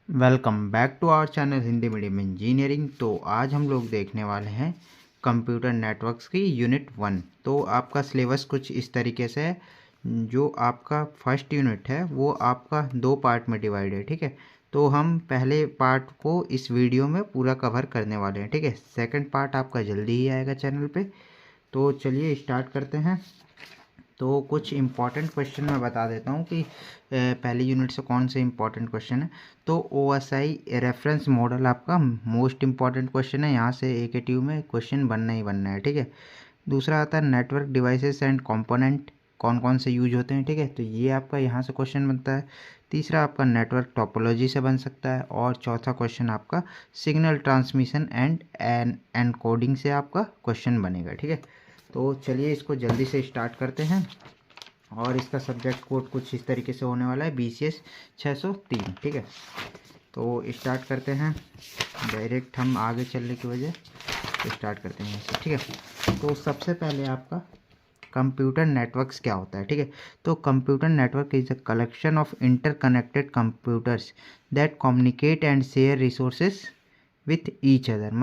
Welcome back to our channel Hindi medium engineering. तो आज हम लोग देखने वाले हैं कंप्यूटर नेटवर्क्स की यूनिट 1। तो आपका सिलेबस कुछ इस तरीके से है। जो आपका फर्स्ट यूनिट है वो आपका 2 पार्ट में डिवाइड है, ठीक है। तो हम पहले पार्ट को इस वीडियो में पूरा कवर करने वाले हैं, ठीक है। सेकंड पार्ट आपका जल्दी ही आएगा चैनल पे। तो चलिए स्टार्ट करते हैं। तो कुछ इम्पॉर्टेंट क्वेश्चन मैं बता देता हूँ कि पहली यूनिट से कौन से इम्पॉर्टेंट क्वेश्चन है। तो OSI रेफरेंस मॉडल आपका मोस्ट इम्पॉर्टेंट क्वेश्चन है, यहाँ से AKTU में क्वेश्चन बनना ही बनना है, ठीक है। दूसरा आता है नेटवर्क डिवाइसेस एंड कंपोनेंट, कौन कौन से यूज होते हैं, ठीक है। तो ये आपका यहाँ से क्वेश्चन बनता है। तीसरा आपका नेटवर्क टोपोलॉजी से बन सकता है। और चौथा क्वेश्चन आपका सिग्नल ट्रांसमिशन एंड एनकोडिंग से आपका क्वेश्चन बनेगा, ठीक है। तो चलिए इसको जल्दी से स्टार्ट करते हैं। और इसका सब्जेक्ट कोड कुछ इस तरीके से होने वाला है, BCS 603, ठीक है। तो स्टार्ट करते हैं, डायरेक्ट हम आगे चलने की वजह तो स्टार्ट करते हैं ऐसे, ठीक है। तो सबसे पहले आपका कंप्यूटर नेटवर्क्स क्या होता है, ठीक है। तो computer network is a collection of interconnected computers that communicate and share resources with each other.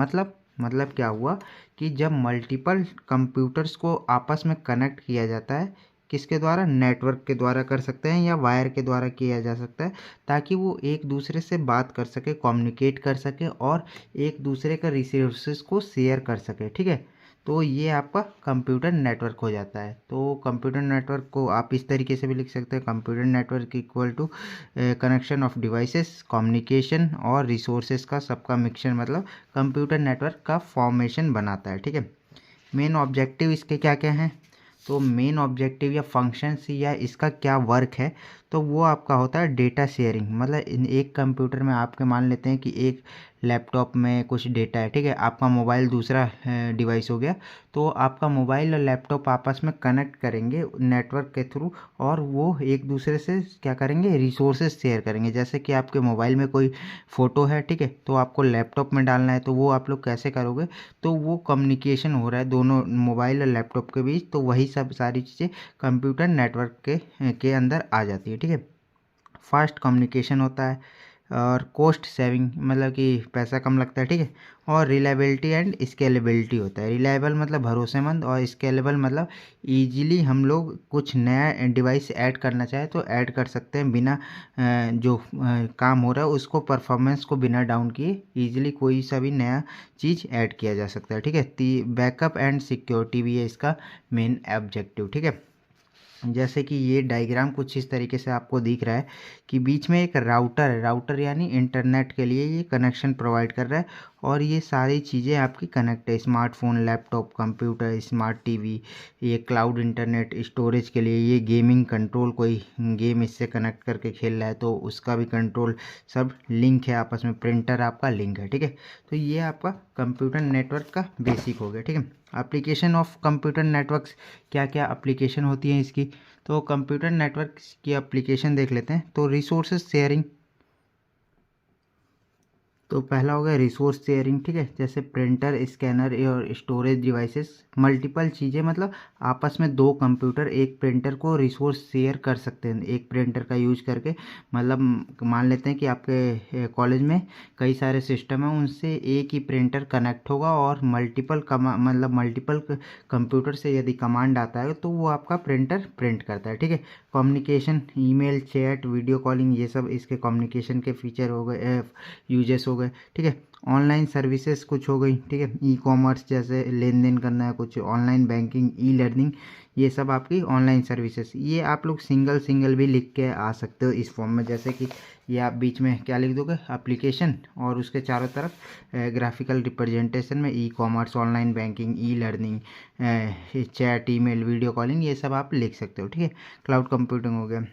मतलब क्या हुआ कि जब मल्टीपल कंप्यूटर्स को आपस में कनेक्ट किया जाता है, किसके द्वारा, नेटवर्क के द्वारा कर सकते हैं या वायर के द्वारा किया जा सकता है, ताकि वो एक दूसरे से बात कर सके, कम्युनिकेट कर सके और एक दूसरे का रिसोर्सेज को शेयर कर सके, ठीक है। तो ये आपका कंप्यूटर नेटवर्क हो जाता है। तो कंप्यूटर नेटवर्क को आप इस तरीके से भी लिख सकते हैं, computer network equal to connection of devices, communication और रिसोर्सेज का सबका मिक्सचर, मतलब कंप्यूटर नेटवर्क का फॉर्मेशन बनाता है, ठीक है। मेन ऑब्जेक्टिव इसके क्या क्या हैं। तो मेन ऑब्जेक्टिव या फंक्शंस या इसका क्या वर्क है, तो वो आपका होता है डेटा शेयरिंग। मतलब इन एक कंप्यूटर में आपके मान लेते हैं कि एक लैपटॉप में कुछ डेटा है, ठीक है। आपका मोबाइल दूसरा डिवाइस हो गया, तो आपका मोबाइल और लैपटॉप आपस में कनेक्ट करेंगे नेटवर्क के थ्रू, और वो एक दूसरे से क्या करेंगे, रिसोर्सेज शेयर करेंगे। जैसे कि आपके मोबाइल में कोई फ़ोटो है, ठीक है, तो आपको लैपटॉप में डालना है, तो वो आप लोग कैसे करोगे, तो वो कम्युनिकेशन हो रहा है दोनों मोबाइल और लैपटॉप के बीच, तो वही सब सारी चीज़ें कंप्यूटर नेटवर्क के अंदर आ जाती है, ठीक है। फास्ट कम्युनिकेशन होता है और कॉस्ट सेविंग, मतलब कि पैसा कम लगता है, ठीक है। और रिलायबिलिटी एंड स्केलेबिलिटी होता है। रिलायबल मतलब भरोसेमंद, और स्केलेबल मतलब इजीली हम लोग कुछ नया डिवाइस ऐड करना चाहे तो ऐड कर सकते हैं, बिना जो काम हो रहा है उसको, परफॉर्मेंस को बिना डाउन किए इजीली कोई सा भी नया चीज़ ऐड किया जा सकता है, ठीक है। बैकअप एंड सिक्योरिटी भी है इसका मेन ऑब्जेक्टिव, ठीक है। जैसे कि ये डायग्राम कुछ इस तरीके से आपको दिख रहा है कि बीच में एक राउटर है, राउटर यानी इंटरनेट के लिए ये कनेक्शन प्रोवाइड कर रहा है, और ये सारी चीज़ें आपकी कनेक्ट है, smartphone, laptop, computer, smart TV, ये क्लाउड इंटरनेट, स्टोरेज के लिए ये गेमिंग कंट्रोल, कोई गेम इससे कनेक्ट करके खेल रहा है तो उसका भी कंट्रोल, सब लिंक है आपस में, प्रिंटर आपका लिंक है, ठीक है। तो ये आपका कंप्यूटर नेटवर्क का बेसिक हो गया, ठीक है। एप्लीकेशन ऑफ कंप्यूटर नेटवर्क्स, क्या क्या एप्लीकेशन होती हैं इसकी। तो कंप्यूटर नेटवर्क की एप्लीकेशन देख लेते हैं। तो रिसोर्सेज शेयरिंग, तो पहला हो गया रिसोर्स शेयरिंग, ठीक है। जैसे प्रिंटर, स्कैनर और स्टोरेज डिवाइसेस, मल्टीपल चीज़ें, मतलब आपस में दो कंप्यूटर एक प्रिंटर को रिसोर्स शेयर कर सकते हैं एक प्रिंटर का यूज करके। मतलब मान लेते हैं कि आपके कॉलेज में कई सारे सिस्टम हैं, उनसे एक ही प्रिंटर कनेक्ट होगा, और मल्टीपल कंप्यूटर से यदि कमांड आता है तो वो आपका प्रिंटर प्रिंट करता है, ठीक है। Communication, email, chat, video calling, ये सब इसके कम्युनिकेशन के फीचर हो गए, यूजेस हो गए, ठीक है। ऑनलाइन सर्विसेज कुछ हो गई, ठीक है। ई कॉमर्स, जैसे लेन देन करना है कुछ, ऑनलाइन बैंकिंग, ई लर्निंग, ये सब आपकी ऑनलाइन सर्विसेज। ये आप लोग सिंगल सिंगल भी लिख के आ सकते हो इस फॉर्म में। जैसे कि ये आप बीच में क्या लिख दोगे, एप्लीकेशन, और उसके चारों तरफ ग्राफिकल रिप्रेजेंटेशन में e commerce, online banking, e learning, chat, email, video calling, ये सब आप लिख सकते हो, ठीक है। क्लाउड कंप्यूटिंग हो गया।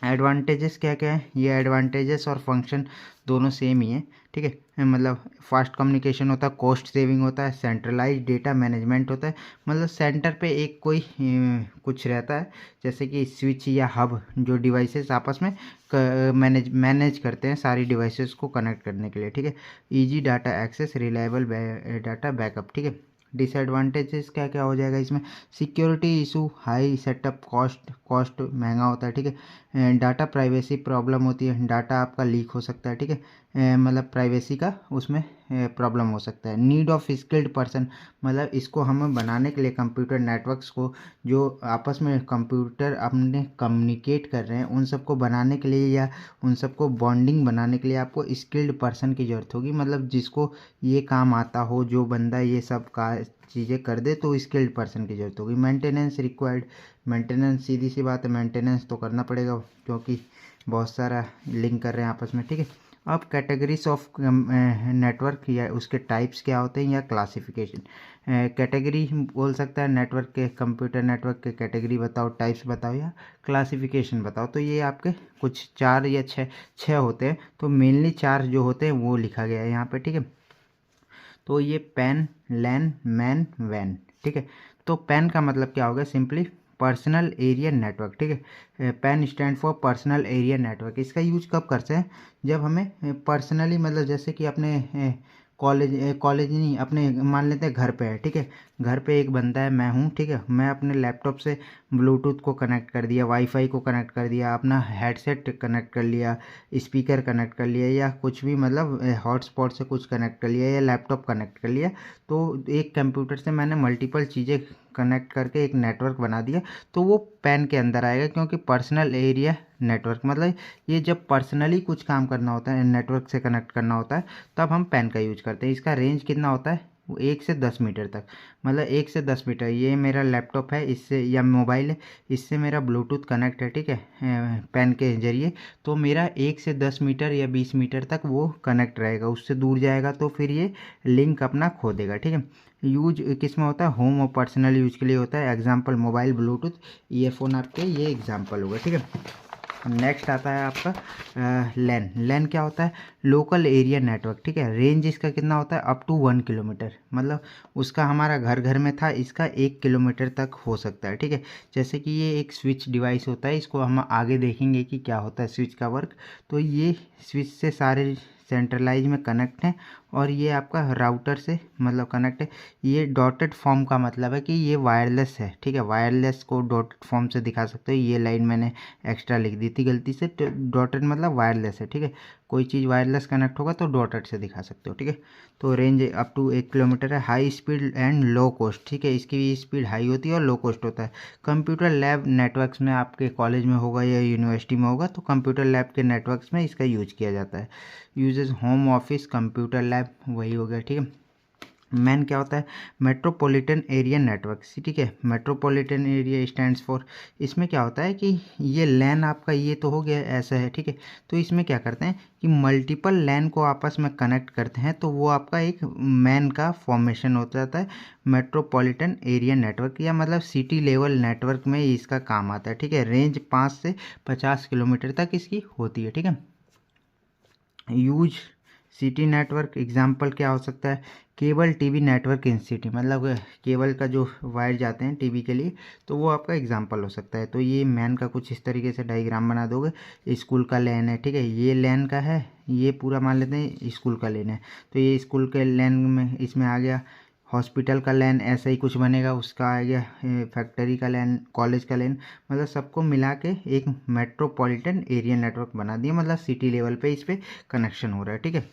एडवांटेजेस क्या क्या है, ये एडवांटेजेस और फंक्शन दोनों सेम ही है, ठीक है। मतलब फास्ट कम्युनिकेशन होता है, कॉस्ट सेविंग होता है, सेंट्रलाइज डेटा मैनेजमेंट होता है। मतलब सेंटर पे एक कोई कुछ रहता है, जैसे कि स्विच या हब, जो डिवाइसेस आपस में मैनेज करते हैं सारी डिवाइसेस को कनेक्ट करने के लिए, ठीक है। Easy data access, reliable data backup, ठीक है। डिसएडवांटेजेस क्या क्या हो जाएगा इसमें, security issue, high setup cost महंगा होता है, ठीक है। डाटा प्राइवेसी प्रॉब्लम होती है, डाटा आपका लीक हो सकता है, ठीक है, मतलब प्राइवेसी का उसमें प्रॉब्लम हो सकता है। नीड ऑफ स्किल्ड पर्सन, मतलब इसको हमें बनाने के लिए कंप्यूटर नेटवर्क्स को जो आपस में कंप्यूटर अपने कम्युनिकेट कर रहे हैं उन सबको बनाने के लिए या उन सबको बॉन्डिंग बनाने के लिए आपको स्किल्ड पर्सन की ज़रूरत होगी, मतलब जिसको ये काम आता हो, जो बंदा ये सब का चीज़ें कर दे तो स्किल्ड पर्सन की ज़रूरत होगी। मेंटेनेंस रिक्वायर्ड, मेंटेनेंस सीधी सी बात है, मेंटेनेंस तो करना पड़ेगा क्योंकि बहुत सारा लिंक कर रहे हैं आपस में, ठीक है। अब कैटेगरीज ऑफ नेटवर्क या उसके टाइप्स क्या होते हैं या क्लासिफिकेशन, कैटेगरी बोल सकता है नेटवर्क के, कंप्यूटर नेटवर्क के कैटेगरी बताओ, टाइप्स बताओ या क्लासिफिकेशन बताओ। तो ये आपके कुछ 4 या 6 होते हैं, तो मेनली 4 जो होते हैं वो लिखा गया है यहाँ पे, ठीक है। तो ये पैन, लैन, मैन, वैन, ठीक है। तो पैन का मतलब क्या होगा, सिंपली पर्सनल एरिया नेटवर्क, ठीक है। Pen stand for personal area network. इसका यूज कब करते हैं, जब हमें पर्सनली, मतलब जैसे कि अपने कॉलेज नहीं, अपने मान लेते हैं घर पे है, ठीक है, घर पे एक बंदा है, मैं हूँ, ठीक है, मैं अपने लैपटॉप से ब्लूटूथ को कनेक्ट कर दिया, वाईफाई को कनेक्ट कर दिया, अपना हेडसेट कनेक्ट कर लिया, स्पीकर कनेक्ट कर लिया या कुछ भी, मतलब हॉटस्पॉट से कुछ कनेक्ट कर लिया या लैपटॉप कनेक्ट कर लिया, तो एक कंप्यूटर से मैंने मल्टीपल चीज़ें कनेक्ट करके एक नेटवर्क बना दिया, तो वो पैन के अंदर आएगा, क्योंकि पर्सनल एरिया नेटवर्क, मतलब ये जब पर्सनली कुछ काम करना होता है, नेटवर्क से कनेक्ट करना होता है, तब हम पैन का यूज करते हैं। इसका रेंज कितना होता है, 1 से 10 मीटर तक, मतलब 1 से 10 मीटर। ये मेरा लैपटॉप है, इससे या मोबाइल है, इससे मेरा ब्लूटूथ कनेक्ट है, ठीक है, पैन के जरिए, तो मेरा 1 से 10 मीटर या 20 मीटर तक वो कनेक्ट रहेगा। उससे दूर जाएगा तो फिर ये लिंक अपना खो देगा, ठीक है। यूज किस में होता है, होम और पर्सनल यूज के लिए होता है। एग्जाम्पल मोबाइल, ब्लूटूथ, ईयरफोन आपके, ये एग्जाम्पल होगा, ठीक है। नेक्स्ट आता है आपका लैन। लैन क्या होता है, लोकल एरिया नेटवर्क, ठीक है। रेंज इसका कितना होता है, अप टू 1 किलोमीटर, मतलब उसका हमारा घर घर में था, इसका 1 किलोमीटर तक हो सकता है, ठीक है। जैसे कि ये एक स्विच डिवाइस होता है, इसको हम आगे देखेंगे कि क्या होता है स्विच का वर्क। तो ये स्विच से सारे सेंट्रलाइज में कनेक्ट है और ये आपका राउटर से मतलब कनेक्ट है। ये डॉटेड फॉर्म का मतलब है कि ये वायरलेस है, ठीक है। वायरलेस को डॉटेड फॉर्म से दिखा सकते हो। ये लाइन मैंने एक्स्ट्रा लिख दी थी गलती से, डॉटेड मतलब वायरलेस है, ठीक है। कोई चीज़ वायरलेस कनेक्ट होगा तो डॉटेड से दिखा सकते हो, ठीक है। तो रेंज अप टू 1 किलोमीटर है। High speed and low cost, ठीक है, इसकी भी स्पीड हाई होती है और लो कॉस्ट होता है। कंप्यूटर लैब नेटवर्क्स में आपके कॉलेज में होगा या यूनिवर्सिटी में होगा, तो कंप्यूटर लैब के नेटवर्क्स में इसका यूज किया जाता है। Uses home office, computer lab, वही हो गया, ठीक है। मैन क्या होता है, मेट्रोपॉलिटन एरिया नेटवर्क, ठीक है। मेट्रोपॉलिटन एरिया स्टैंड्स फॉर, इसमें क्या होता है कि ये लैन आपका ये तो हो गया ऐसा है, ठीक है। तो इसमें क्या करते हैं कि मल्टीपल लैन को आपस में कनेक्ट करते हैं, तो वो आपका एक मैन का फॉर्मेशन हो जाता है। मेट्रोपॉलिटन एरिया नेटवर्क या मतलब सिटी लेवल नेटवर्क में इसका काम आता है, ठीक है। रेंज 5 से 50 किलोमीटर तक इसकी होती है, ठीक है। यूज सिटी नेटवर्क, एग्जांपल क्या हो सकता है, केबल टीवी नेटवर्क इन सिटी, मतलब केबल का जो वायर जाते हैं टीवी के लिए, तो वो आपका एग्जांपल हो सकता है। तो ये मैन का कुछ इस तरीके से डायग्राम बना दोगे। स्कूल का लेन है, ठीक है, ये लेन का है, ये पूरा मान लेते हैं स्कूल का लेन है, तो ये स्कूल के लेन में इसमें आ गया। हॉस्पिटल का लेन ऐसा ही कुछ बनेगा, उसका आ गया फैक्ट्री का लेन, कॉलेज का लेन, मतलब सबको मिला के एक मेट्रोपॉलिटन एरिया नेटवर्क बना दिया, मतलब सिटी लेवल पे इस पर कनेक्शन हो रहा है, ठीक है।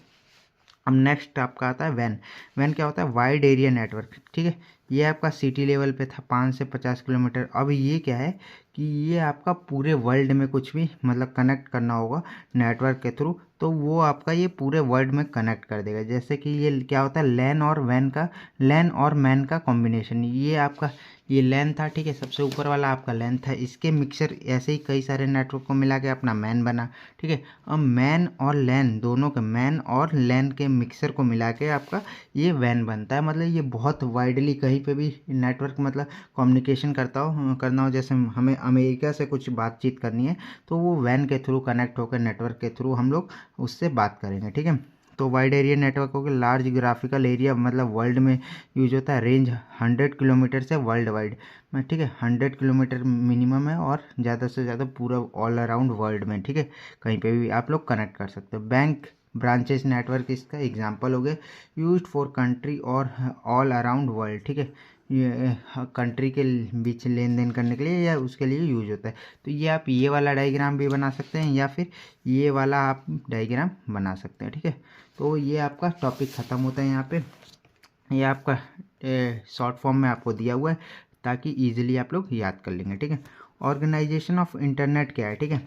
अब नेक्स्ट आपका आता है वैन। वैन क्या होता है, वाइड एरिया नेटवर्क, ठीक है। ये आपका सिटी लेवल पे था 5 से 50 किलोमीटर। अब ये क्या है कि ये आपका पूरे वर्ल्ड में कुछ भी मतलब कनेक्ट करना होगा नेटवर्क के थ्रू, तो वो आपका ये पूरे वर्ल्ड में कनेक्ट कर देगा। जैसे कि ये क्या होता है, लैन और वैन का, लैन और मैन का कॉम्बिनेशन। ये आपका ये लैन था, ठीक है, सबसे ऊपर वाला आपका लैन था, इसके मिक्सर ऐसे ही कई सारे नेटवर्क को मिला के अपना मैन बना, ठीक है। अब मैन और लैन दोनों के, मैन और लैन के मिक्सर को मिला के आपका ये वैन बनता है। मतलब ये बहुत वाइडली कहीं पे भी नेटवर्क मतलब कम्युनिकेशन करना हो, जैसे हमें अमेरिका से कुछ बातचीत करनी है, तो वो वैन के थ्रू कनेक्ट होकर नेटवर्क के थ्रू हम लोग उससे बात करेंगे, ठीक है। तो वाइड एरिया नेटवर्क हो गया। लार्ज ग्राफिकल एरिया, मतलब वर्ल्ड में यूज होता है। रेंज 100 किलोमीटर से वर्ल्ड वाइड में, ठीक है, 100 किलोमीटर मिनिमम है और ज़्यादा से ज़्यादा पूरा ऑल अराउंड वर्ल्ड में, ठीक है, कहीं पे भी आप लोग कनेक्ट कर सकते हो। बैंक ब्रांचेस नेटवर्क इसका एग्जांपल हो गए। यूज्ड फॉर कंट्री और ऑल अराउंड वर्ल्ड, ठीक है। ये कंट्री के बीच लेन देन करने के लिए या उसके लिए यूज होता है। तो ये आप ये वाला डायग्राम भी बना सकते हैं या फिर ये वाला आप डायग्राम बना सकते हैं, ठीक है। तो ये आपका टॉपिक ख़त्म होता है यहाँ पे। ये आपका शॉर्ट फॉर्म में आपको दिया हुआ है ताकि इजीली आप लोग याद कर लेंगे, ठीक है। ऑर्गेनाइजेशन ऑफ इंटरनेट क्या है, ठीक है।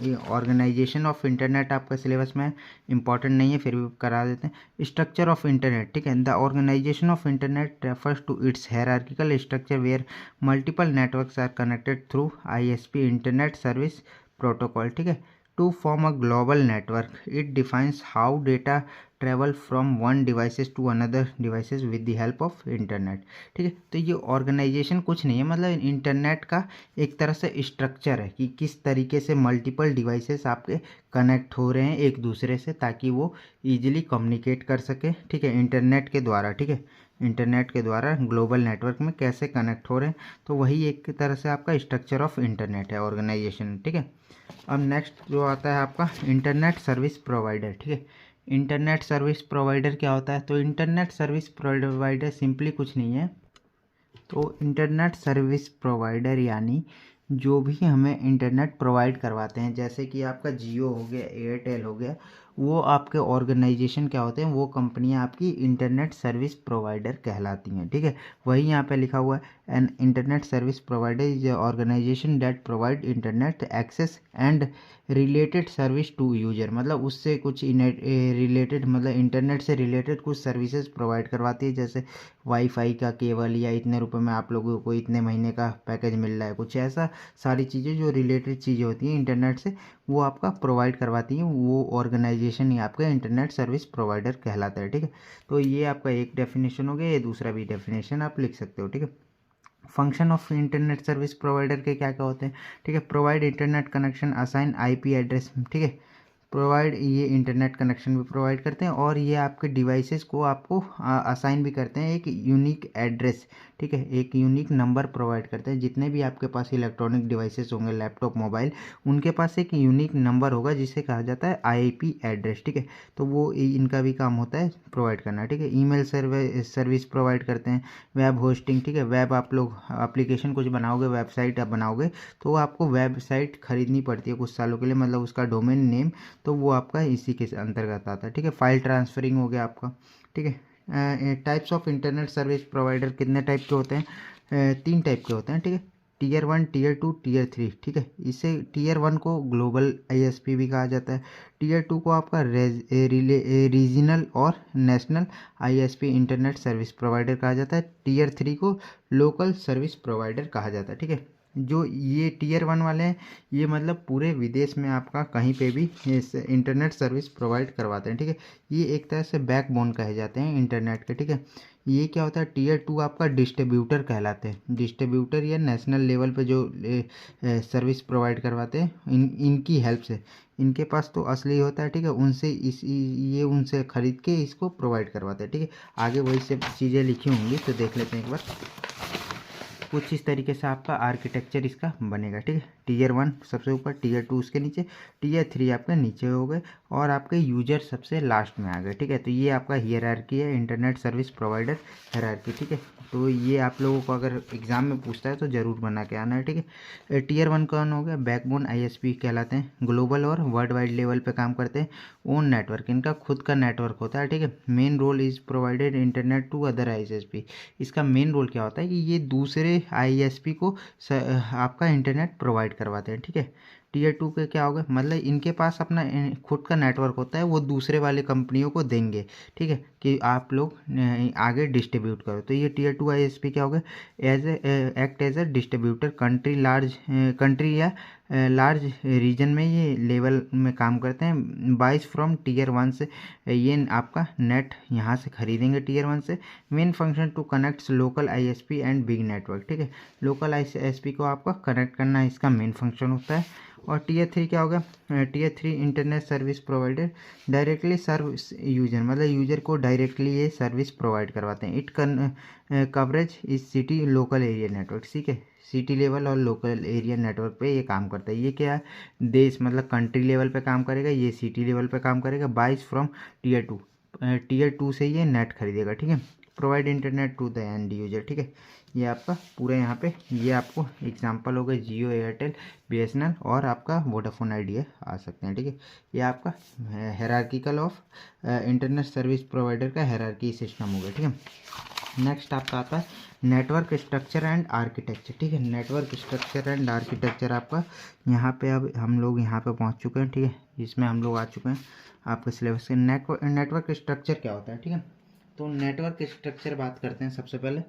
ये ऑर्गेनाइजेशन ऑफ इंटरनेट आपका सिलेबस में इंपॉर्टेंट नहीं है, फिर भी करा देते हैं। स्ट्रक्चर ऑफ इंटरनेट, ठीक है। The organisation of internet refers to its hierarchical structure where multiple networks are connected through ISP internet service protocol, ठीक है, to form a global network. It defines how data travel from one devices to another devices with the help of internet, ठीक है। तो ये organisation कुछ नहीं है, मतलब इंटरनेट का एक तरह से स्ट्रक्चर है कि किस तरीके से मल्टीपल डिवाइसेस आपके कनेक्ट हो रहे हैं एक दूसरे से ताकि वो इजीली कम्युनिकेट कर सके, ठीक है, इंटरनेट के द्वारा, ठीक है। इंटरनेट के द्वारा ग्लोबल नेटवर्क में कैसे कनेक्ट हो रहे हैं, तो वही एक तरह से आपका स्ट्रक्चर ऑफ इंटरनेट है ऑर्गेनाइजेशन, ठीक है। अब नेक्स्ट जो आता है आपका इंटरनेट सर्विस प्रोवाइडर, ठीक है। इंटरनेट सर्विस प्रोवाइडर क्या होता है, तो इंटरनेट सर्विस प्रोवाइडर सिंपली कुछ नहीं है। तो इंटरनेट सर्विस प्रोवाइडर यानी जो भी हमें इंटरनेट प्रोवाइड करवाते हैं, जैसे कि आपका जियो हो गया, एयरटेल हो गया, वो आपके ऑर्गेनाइजेशन क्या होते हैं, वो कंपनियां आपकी इंटरनेट सर्विस प्रोवाइडर कहलाती हैं, ठीक है। वही यहाँ पे लिखा हुआ है, an internet service provider is organisation that provide internet access and related service to user, मतलब उससे कुछ रिलेटेड, मतलब इंटरनेट से रिलेटेड कुछ सर्विसेज प्रोवाइड करवाती है, जैसे वाईफाई का केबल या इतने रुपए में आप लोगों को इतने महीने का पैकेज मिल रहा है, कुछ ऐसा सारी चीज़ें जो रिलेटेड चीज़ें होती हैं इंटरनेट से वो आपका प्रोवाइड करवाती हैं, वो ऑर्गेनाइजेशन ही आपका इंटरनेट सर्विस प्रोवाइडर कहलाता है, ठीक है। तो ये आपका एक डेफिनेशन हो गया, ये दूसरा भी डेफिनेशन आप लिख सकते हो, ठीक है। Function of internet service provider के क्या क्या होते हैं, ठीक है। Provide internet connection, assign IP address, ठीक है। प्रोवाइड, ये इंटरनेट कनेक्शन भी प्रोवाइड करते हैं और ये आपके डिवाइसेस को आपको असाइन भी करते हैं एक यूनिक एड्रेस, ठीक है, एक यूनिक नंबर प्रोवाइड करते हैं। जितने भी आपके पास इलेक्ट्रॉनिक डिवाइसेस होंगे, लैपटॉप, मोबाइल, उनके पास एक यूनिक नंबर होगा जिसे कहा जाता है IP एड्रेस, ठीक है। तो वो इनका भी काम होता है प्रोवाइड करना, ठीक है। ईमेल सर्विस प्रोवाइड करते हैं, वेब होस्टिंग, ठीक है। वेब आप लोग एप्लीकेशन कुछ बनाओगे, वेबसाइट आप बनाओगे तो आपको वेबसाइट खरीदनी पड़ती है कुछ सालों के लिए, मतलब उसका डोमेन नेम, तो वो आपका इसी के अंतर्गत आता है, ठीक है। फाइल ट्रांसफरिंग हो गया आपका, ठीक है। Types of internet service provider कितने टाइप के होते हैं, 3 टाइप के होते हैं, ठीक है। Tier 1, Tier 2, Tier 3, ठीक है। इसे Tier 1 को ग्लोबल ISP भी कहा जाता है, Tier 2 को आपका रीजनल और national ISP internet service provider कहा जाता है, Tier 3 को लोकल सर्विस प्रोवाइडर कहा जाता है, ठीक है। जो ये Tier 1 वाले हैं ये मतलब पूरे विदेश में आपका कहीं पे भी इंटरनेट सर्विस प्रोवाइड करवाते हैं, ठीक है। ये एक तरह से बैकबोन कहे जाते हैं इंटरनेट के, ठीक है। ये क्या होता है, Tier 2 आपका डिस्ट्रीब्यूटर कहलाते हैं। डिस्ट्रीब्यूटर या नेशनल लेवल पे जो सर्विस प्रोवाइड करवाते हैं इनकी हेल्प से, इनके पास तो असली होता है, ठीक है, उनसे ये उनसे खरीद के इसको प्रोवाइड करवाते हैं, ठीक है। आगे वही सब चीज़ें लिखी होंगी तो देख लेते हैं एक बार। कुछ इस तरीके से आपका आर्किटेक्चर इसका बनेगा, ठीक है। Tier 1 सबसे ऊपर, Tier 2 उसके नीचे, Tier 3 आपके नीचे हो गए और आपके यूजर सबसे लास्ट में आ गए, ठीक है। तो ये आपका हायरार्की है, इंटरनेट सर्विस प्रोवाइडर हायरार्की, ठीक है। तो ये आप लोगों को अगर एग्जाम में पूछता है तो ज़रूर बना के आना है, ठीक है। Tier 1 कौन हो गया, बैकबोन ISP कहलाते हैं, ग्लोबल और वर्ल्ड वाइड लेवल पे काम करते हैं, ओन नेटवर्क, इनका खुद का नेटवर्क होता है, ठीक है। Main role is provided internet to other ISP, इसका मेन रोल क्या होता है कि ये दूसरे ISP को आपका इंटरनेट प्रोवाइड करवाते हैं, ठीक है। Tier 2 के क्या होगा, मतलब इनके पास अपना खुद का नेटवर्क होता है, वो दूसरे वाले कंपनियों को देंगे, ठीक है, कि आप लोग आगे डिस्ट्रीब्यूट करो। तो ये Tier 2 ISP क्या होगा, act as a distributor country या लार्ज रीजन में ये लेवल में काम करते हैं। बाइस फ्रॉम Tier 1 से ये आपका नेट यहाँ से खरीदेंगे Tier 1 से। Main function to connect local ISP and big network, ठीक है। लोकल ISP को आपका कनेक्ट करना इसका मेन फंक्शन होता है। और Tier 3 क्या होगा, Tier 3 internet service provider directly serve user, मतलब यूजर को डायरेक्टली ये सर्विस प्रोवाइड करवाते हैं। It coverage is city local area network, ठीक है। सिटी लेवल और लोकल एरिया नेटवर्क पे ये काम करता है। ये क्या है, देश मतलब कंट्री लेवल पे काम करेगा, ये सिटी लेवल पे काम करेगा। बाइस फ्रॉम Tier 2, Tier 2 से ये नेट खरीदेगा, ठीक है। Provide internet to the end user, ठीक है। ये आपका पूरा यहाँ पे ये आपको एग्जांपल हो गए जियो, एयरटेल, बीएसएनएल और आपका वोडाफोन आइडिया आ सकते हैं। ठीक है, ये आपका hierarchical of internet service provider का हायरार्की सिस्टम हो गया। ठीक है, नेक्स्ट आपका आता है नेटवर्क स्ट्रक्चर एंड आर्किटेक्चर। ठीक है, नेटवर्क स्ट्रक्चर एंड आर्किटेक्चर आपका यहाँ पे अब हम लोग यहाँ पे पहुँच चुके हैं। ठीक है, इसमें हम लोग आ चुके हैं आपके सिलेबस के। नेटवर्क स्ट्रक्चर क्या होता है? ठीक है, तो नेटवर्क स्ट्रक्चर बात करते हैं सबसे पहले।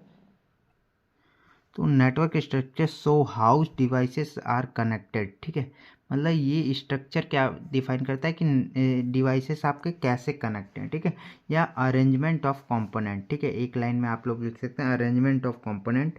तो network structure so house devices are connected. ठीक है, मतलब ये स्ट्रक्चर क्या डिफाइन करता है कि डिवाइसेस आपके कैसे कनेक्ट हैं। ठीक है, या अरेंजमेंट ऑफ कंपोनेंट। ठीक है, एक लाइन में आप लोग लिख सकते हैं अरेंजमेंट ऑफ कंपोनेंट।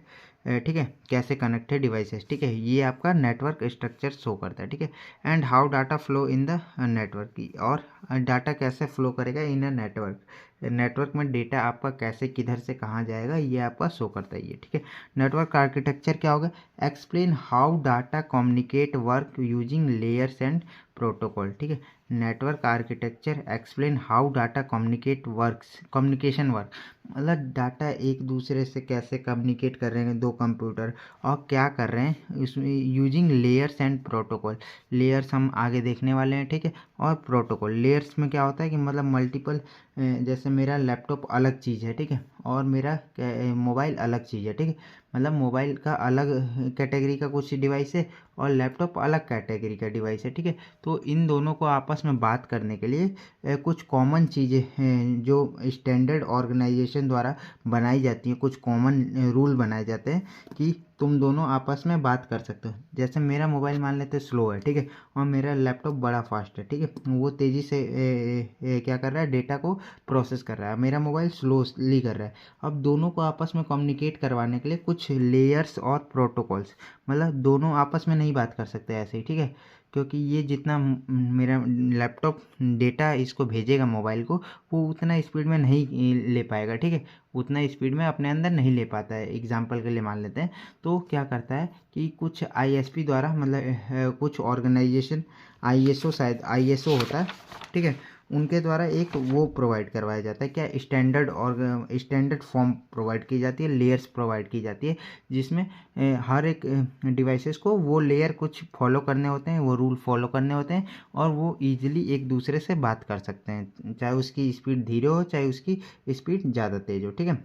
ठीक है, कैसे कनेक्ट है डिवाइसेस। ठीक है, ये आपका नेटवर्क स्ट्रक्चर शो करता है। ठीक है, and how data flow in the network की, और डाटा कैसे फ्लो करेगा इन अ नेटवर्क। नेटवर्क में डेटा आपका कैसे किधर से कहाँ जाएगा ये आपका शो करता है ये। ठीक है, नेटवर्क आर्किटेक्चर क्या होगा? Explain how data communicate work using layers and protocol. ठीक है, network architecture explain how data communication work, मतलब डाटा एक दूसरे से कैसे कम्युनिकेट कर रहे हैं दो कंप्यूटर, और क्या कर रहे हैं इसमें using layers and protocol. Layers हम आगे देखने वाले हैं। ठीक है, और प्रोटोकॉल। लेयर्स में क्या होता है कि मतलब मल्टीपल, जैसे मेरा लैपटॉप अलग चीज़ है। ठीक है, और मेरा मोबाइल अलग चीज़ है। ठीक है, मतलब मोबाइल का अलग कैटेगरी का कुछ डिवाइस है और लैपटॉप अलग कैटेगरी का डिवाइस है। ठीक है, तो इन दोनों को आपस में बात करने के लिए कुछ कॉमन चीज़ें हैं जो स्टैंडर्ड ऑर्गेनाइजेशन द्वारा बनाई जाती हैं। कुछ कॉमन रूल बनाए जाते हैं कि तुम दोनों आपस में बात कर सकते हो। जैसे मेरा मोबाइल मान लेते स्लो है। ठीक है, और मेरा लैपटॉप बड़ा फास्ट है। ठीक है, वो तेज़ी से क्या कर रहा है, डेटा को प्रोसेस कर रहा है। मेरा मोबाइल स्लोली कर रहा है। अब दोनों को आपस में कम्युनिकेट करवाने के लिए कुछ लेयर्स और प्रोटोकॉल्स, मतलब दोनों आपस में नहीं बात कर सकते ऐसे ही। ठीक है, क्योंकि ये जितना मेरा लैपटॉप डेटा इसको भेजेगा मोबाइल को, वो उतना स्पीड में नहीं ले पाएगा। ठीक है, उतना स्पीड में अपने अंदर नहीं ले पाता है। एग्जांपल के लिए मान लेते हैं, तो क्या करता है कि कुछ आईएसपी द्वारा, मतलब कुछ ऑर्गेनाइजेशन, आईएसओ, शायद आईएसओ होता है। ठीक है, उनके द्वारा एक वो प्रोवाइड करवाया जाता है, क्या स्टैंडर्ड और स्टैंडर्ड फॉर्म प्रोवाइड की जाती है, लेयर्स प्रोवाइड की जाती है, जिसमें हर एक डिवाइसेस को वो लेयर कुछ फॉलो करने होते हैं, वो रूल फॉलो करने होते हैं, और वो ईजिली एक दूसरे से बात कर सकते हैं, चाहे उसकी स्पीड धीरे हो चाहे उसकी स्पीड ज़्यादा तेज हो। ठीक है,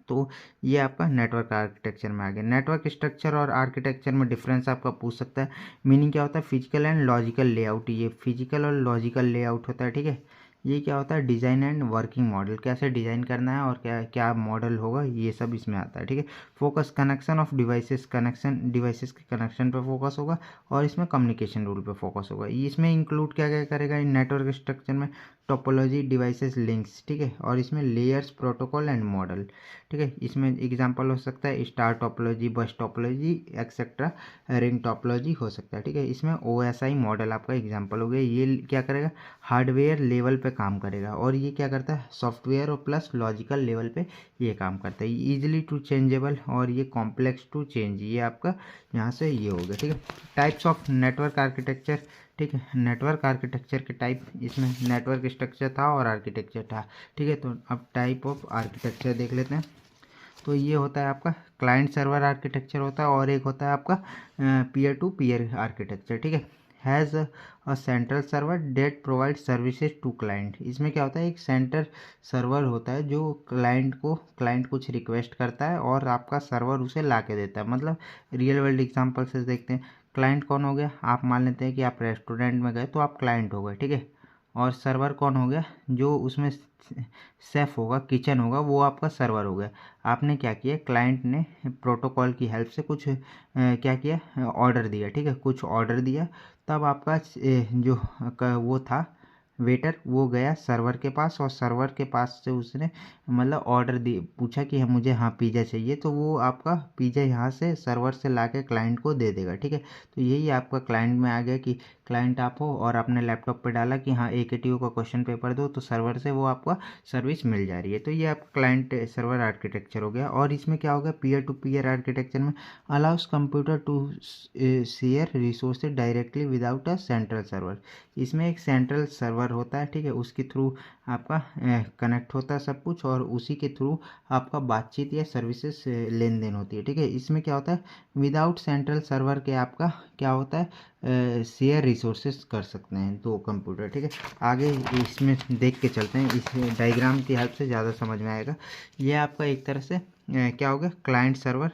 तो ये आपका नेटवर्क आर्किटेक्चर में आ गया। नेटवर्क स्ट्रक्चर और आर्किटेक्चर में डिफरेंस आपका पूछ सकता है। मीनिंग क्या होता है? Physical and logical layout. ये फिजिकल और लॉजिकल लेआउट होता है। ठीक है, ये क्या होता है? डिज़ाइन एंड वर्किंग मॉडल, कैसे डिज़ाइन करना है और क्या क्या मॉडल होगा, ये सब इसमें आता है। ठीक है, focus connection of devices, connection devices के कनेक्शन पे फोकस होगा, और इसमें कम्युनिकेशन रूल पे फोकस होगा। इसमें इंक्लूड क्या क्या करेगा इन नेटवर्क स्ट्रक्चर में? Topology, devices, links. ठीक है, और इसमें लेयर्स, प्रोटोकॉल एंड मॉडल। ठीक है, इसमें एग्जांपल हो सकता है स्टार टोपोलॉजी, बस टोपोलॉजी, एक्सेट्रा, रिंग टोपोलॉजी हो सकता है। ठीक है, इसमें ओएसआई मॉडल आपका एग्जांपल हो गया। ये क्या करेगा? हार्डवेयर लेवल पे काम करेगा, और ये क्या करता है? सॉफ्टवेयर और प्लस लॉजिकल लेवल पे ये काम करता है। ईजिली टू चेंजेबल, और ये कॉम्प्लेक्स टू चेंज, ये आपका यहाँ से ये हो गया। ठीक है, टाइप्स ऑफ नेटवर्क आर्किटेक्चर। ठीक है, नेटवर्क आर्किटेक्चर के टाइप, इसमें नेटवर्क स्ट्रक्चर था और आर्किटेक्चर था। ठीक है, तो अब टाइप ऑफ आर्किटेक्चर देख लेते हैं। तो ये होता है आपका क्लाइंट सर्वर आर्किटेक्चर होता है, और एक होता है आपका पीयर टू पीयर आर्किटेक्चर। ठीक है, has a central server that provide services to client. इसमें क्या होता है? एक सेंटर सर्वर होता है जो क्लाइंट कुछ रिक्वेस्ट करता है और आपका सर्वर उसे ला के देता है। मतलब रियल वर्ल्ड एग्जांपल से देखते हैं। क्लाइंट कौन हो गया? आप मान लेते हैं कि आप रेस्टोरेंट में गए तो आप क्लाइंट हो गए। ठीक है, और सर्वर कौन हो गया? जो उसमें सेफ होगा, किचन होगा, वो आपका सर्वर हो गया। आपने क्या किया? क्लाइंट ने प्रोटोकॉल की हेल्प से कुछ क्या किया? ऑर्डर दिया। ठीक है, कुछ ऑर्डर दिया, तब आपका जो वो था वेटर, वो गया सर्वर के पास, और सर्वर के पास से उसने मतलब ऑर्डर दी, पूछा कि मुझे हाँ पिज़्ज़ा चाहिए, तो वो आपका पिज़्ज़ा यहाँ से सर्वर से ला के क्लाइंट को दे देगा। ठीक है, तो यही आपका क्लाइंट में आ गया कि क्लाइंट आप हो और आपने लैपटॉप पे डाला कि हाँ AKTU का क्वेश्चन पेपर दो, तो सर्वर से वो आपका सर्विस मिल जा रही है। तो ये आपका क्लाइंट सर्वर आर्किटेक्चर हो गया। और इसमें क्या होगा, पीयर टू पीयर आर्किटेक्चर में allows computer to share resources directly without a central server. इसमें एक सेंट्रल सर्वर होता है, ठीक है, उसके थ्रू आपका कनेक्ट होता है सब कुछ, और उसी के थ्रू आपका बातचीत या सर्विसेज लेन देन होती है, ठीक है। इसमें क्या होता है, विदाउट सेंट्रल सर्वर के आपका क्या होता है, शेयर रिसोर्सेज कर सकते हैं दो कंप्यूटर, ठीक है। आगे इसमें देख के चलते हैं, इस डायग्राम की हेल्प से ज़्यादा समझ में आएगा। ये आपका एक तरह से क्या हो गया, क्लाइंट सर्वर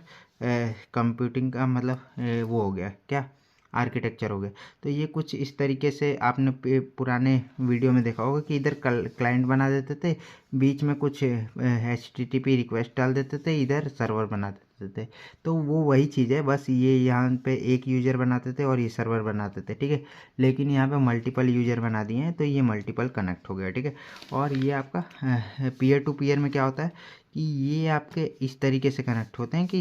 कंप्यूटिंग का मतलब वो हो गया क्या, आर्किटेक्चर हो गया। तो ये कुछ इस तरीके से आपने पुराने वीडियो में देखा होगा कि इधर क्लाइंट बना देते थे, बीच में कुछ HTTP रिक्वेस्ट डाल देते थे, इधर सर्वर बना देते थे। तो वो वही चीज़ है, बस ये यहाँ पे एक यूज़र बनाते थे और ये सर्वर बनाते थे, ठीक है। लेकिन यहाँ पे मल्टीपल यूज़र बना दिए हैं, तो ये मल्टीपल कनेक्ट हो गया, ठीक है। और ये आपका पीयर टू पीयर में क्या होता है कि ये आपके इस तरीके से कनेक्ट होते हैं कि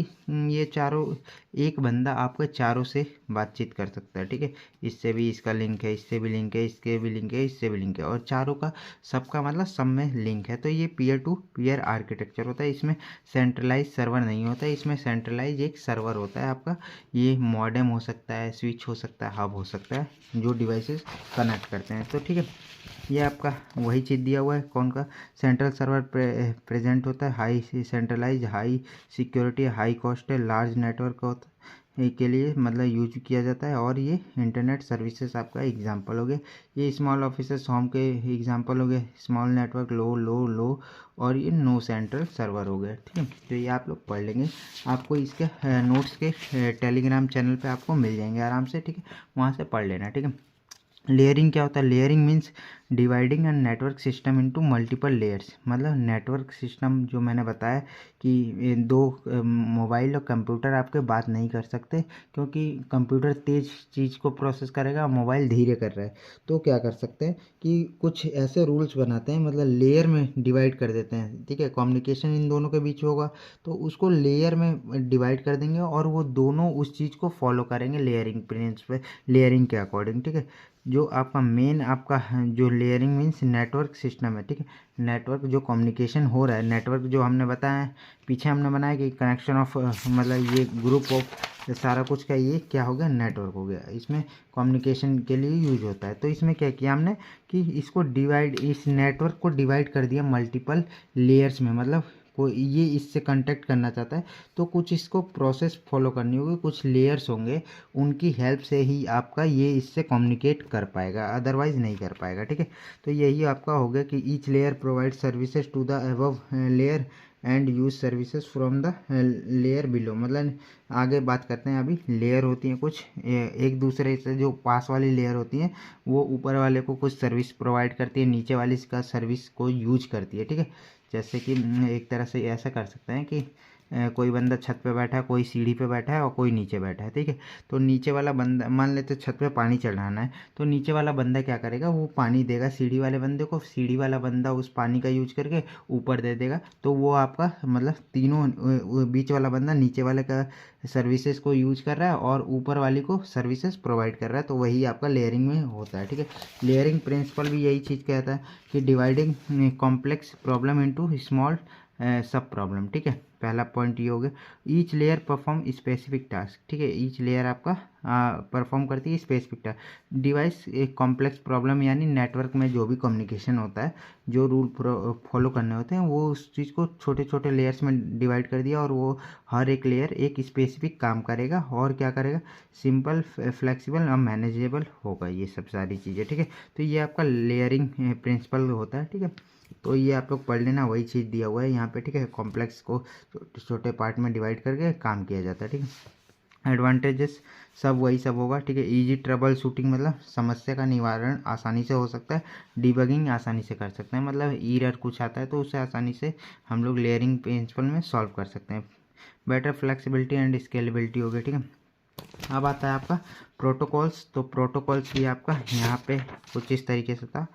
ये चारों, एक बंदा आपके चारों से बातचीत कर सकता है, ठीक है। इससे भी इसका लिंक है, इससे भी लिंक है, इसके भी लिंक है, इससे भी लिंक है, और चारों का सबका मतलब सब में लिंक है। तो ये पीयर टू पीयर आर्किटेक्चर होता है। इसमें सेंट्रलाइज सर्वर नहीं होता है, इसमें सेंट्रलाइज एक सर्वर होता है आपका। ये मॉडेम हो सकता है, स्विच हो सकता है, हब हो सकता है, जो डिवाइसेस कनेक्ट करते हैं। तो ठीक है, ये आपका वही चीज़ दिया हुआ है, कौन का सेंट्रल सर्वर प्रेजेंट होता है, high centralise, high security, high cost है, लार्ज नेटवर्क होता है के लिए मतलब यूज किया जाता है। और ये इंटरनेट सर्विसेज आपका एग्जांपल हो गया। ये स्मॉल ऑफिसेस होम के एग्जांपल हो गए, स्मॉल नेटवर्क, लो लो लो, और ये नो सेंट्रल सर्वर हो गया, ठीक है। तो ये आप लोग पढ़ लेंगे, आपको इसके नोट्स के टेलीग्राम चैनल पे आपको मिल जाएंगे आराम से, ठीक है, वहाँ से पढ़ लेना, ठीक है। लेयरिंग क्या होता है, layering means dividing and network system into multiple layers. मतलब नेटवर्क सिस्टम जो मैंने बताया कि ये दो मोबाइल और कंप्यूटर आपके बात नहीं कर सकते, क्योंकि कंप्यूटर तेज़ चीज़ को प्रोसेस करेगा, मोबाइल धीरे कर रहा है। तो क्या कर सकते हैं कि कुछ ऐसे रूल्स बनाते हैं, मतलब लेयर में डिवाइड कर देते हैं, ठीक है। कम्युनिकेशन इन दोनों के बीच होगा, तो उसको लेयर में डिवाइड कर देंगे और वो दोनों उस चीज़ को फॉलो करेंगे लेयरिंग प्रिंसिपल, लेयरिंग के अकॉर्डिंग, ठीक है। जो आपका मेन आपका जो लेयरिंग मीन्स नेटवर्क सिस्टम है, ठीक है। नेटवर्क जो कम्युनिकेशन हो रहा है, नेटवर्क जो हमने बताया पीछे हमने बनाया कि कनेक्शन ऑफ मतलब ये ग्रुप ऑफ सारा कुछ का ये क्या हो गया, नेटवर्क हो गया। इसमें कम्युनिकेशन के लिए यूज होता है। तो इसमें क्या किया हमने कि इसको डिवाइड, इस नेटवर्क को डिवाइड कर दिया मल्टीपल लेयर्स में। मतलब कोई ये इससे कांटेक्ट करना चाहता है तो कुछ इसको प्रोसेस फॉलो करनी होगी, कुछ लेयर्स होंगे, उनकी हेल्प से ही आपका ये इससे कम्युनिकेट कर पाएगा, अदरवाइज नहीं कर पाएगा, ठीक है। तो यही आपका हो गया कि each layer provide services to the above layer and use services from the layer below. मतलब आगे बात करते हैं, अभी लेयर होती हैं कुछ एक दूसरे से, जो पास वाली लेयर होती हैं वो ऊपर वाले को कुछ सर्विस प्रोवाइड करती है, नीचे वाली इसका सर्विस को यूज करती है, ठीक है। जैसे कि एक तरह से ऐसा कर सकते हैं कि कोई बंदा छत पे बैठा है, कोई सीढ़ी पे बैठा है और कोई नीचे बैठा है, ठीक है। तो नीचे वाला बंदा, मान लेते छत पे पानी चढ़ाना है, तो नीचे वाला बंदा क्या करेगा, वो पानी देगा सीढ़ी वाले बंदे को, सीढ़ी वाला बंदा उस पानी का यूज करके ऊपर दे देगा। तो वो आपका मतलब तीनों बीच वाला बंदा नीचे वाले का सर्विसेज को यूज कर रहा है और ऊपर वाली को सर्विसेज प्रोवाइड कर रहा है। तो वही आपका लेयरिंग में होता है, ठीक है। लेयरिंग प्रिंसिपल भी यही चीज़ कहता है कि dividing complex problem into small सब प्रॉब्लम, ठीक है। पहला पॉइंट ये हो गया। Each layer perform specific task, ठीक है। ईच लेयर आपका परफॉर्म करती है स्पेसिफिक टास्क। डिवाइस एक कॉम्प्लेक्स प्रॉब्लम, यानी नेटवर्क में जो भी कम्युनिकेशन होता है, जो रूल फॉलो करने होते हैं, वो उस चीज़ को छोटे छोटे लेयर्स में डिवाइड कर दिया और वो हर एक लेयर एक स्पेसिफिक काम करेगा और क्या करेगा, सिंपल, फ्लेक्सिबल और मैनेजेबल होगा, ये सब सारी चीज़ें, ठीक है। तो ये आपका लेयरिंग प्रिंसिपल होता है, ठीक है। तो ये आप लोग पढ़ लेना, वही चीज़ दिया हुआ है यहाँ पे, ठीक है। कॉम्प्लेक्स को छोटे छोटे पार्ट में डिवाइड करके काम किया जाता है, ठीक है। एडवांटेजेस सब वही सब होगा, ठीक है। इजी ट्रबल शूटिंग, मतलब समस्या का निवारण आसानी से हो सकता है। डिबगिंग आसानी से कर सकते हैं, मतलब ईरर कुछ आता है तो उसे आसानी से हम लोग लेयरिंग प्रिंसिपल में सॉल्व कर सकते हैं। बेटर फ्लेक्सिबिलिटी एंड स्केलेबिलिटी हो गई, ठीक है। अब आता है आपका प्रोटोकॉल्स। तो प्रोटोकॉल्स भी आपका यहाँ पे कुछ इस तरीके से था,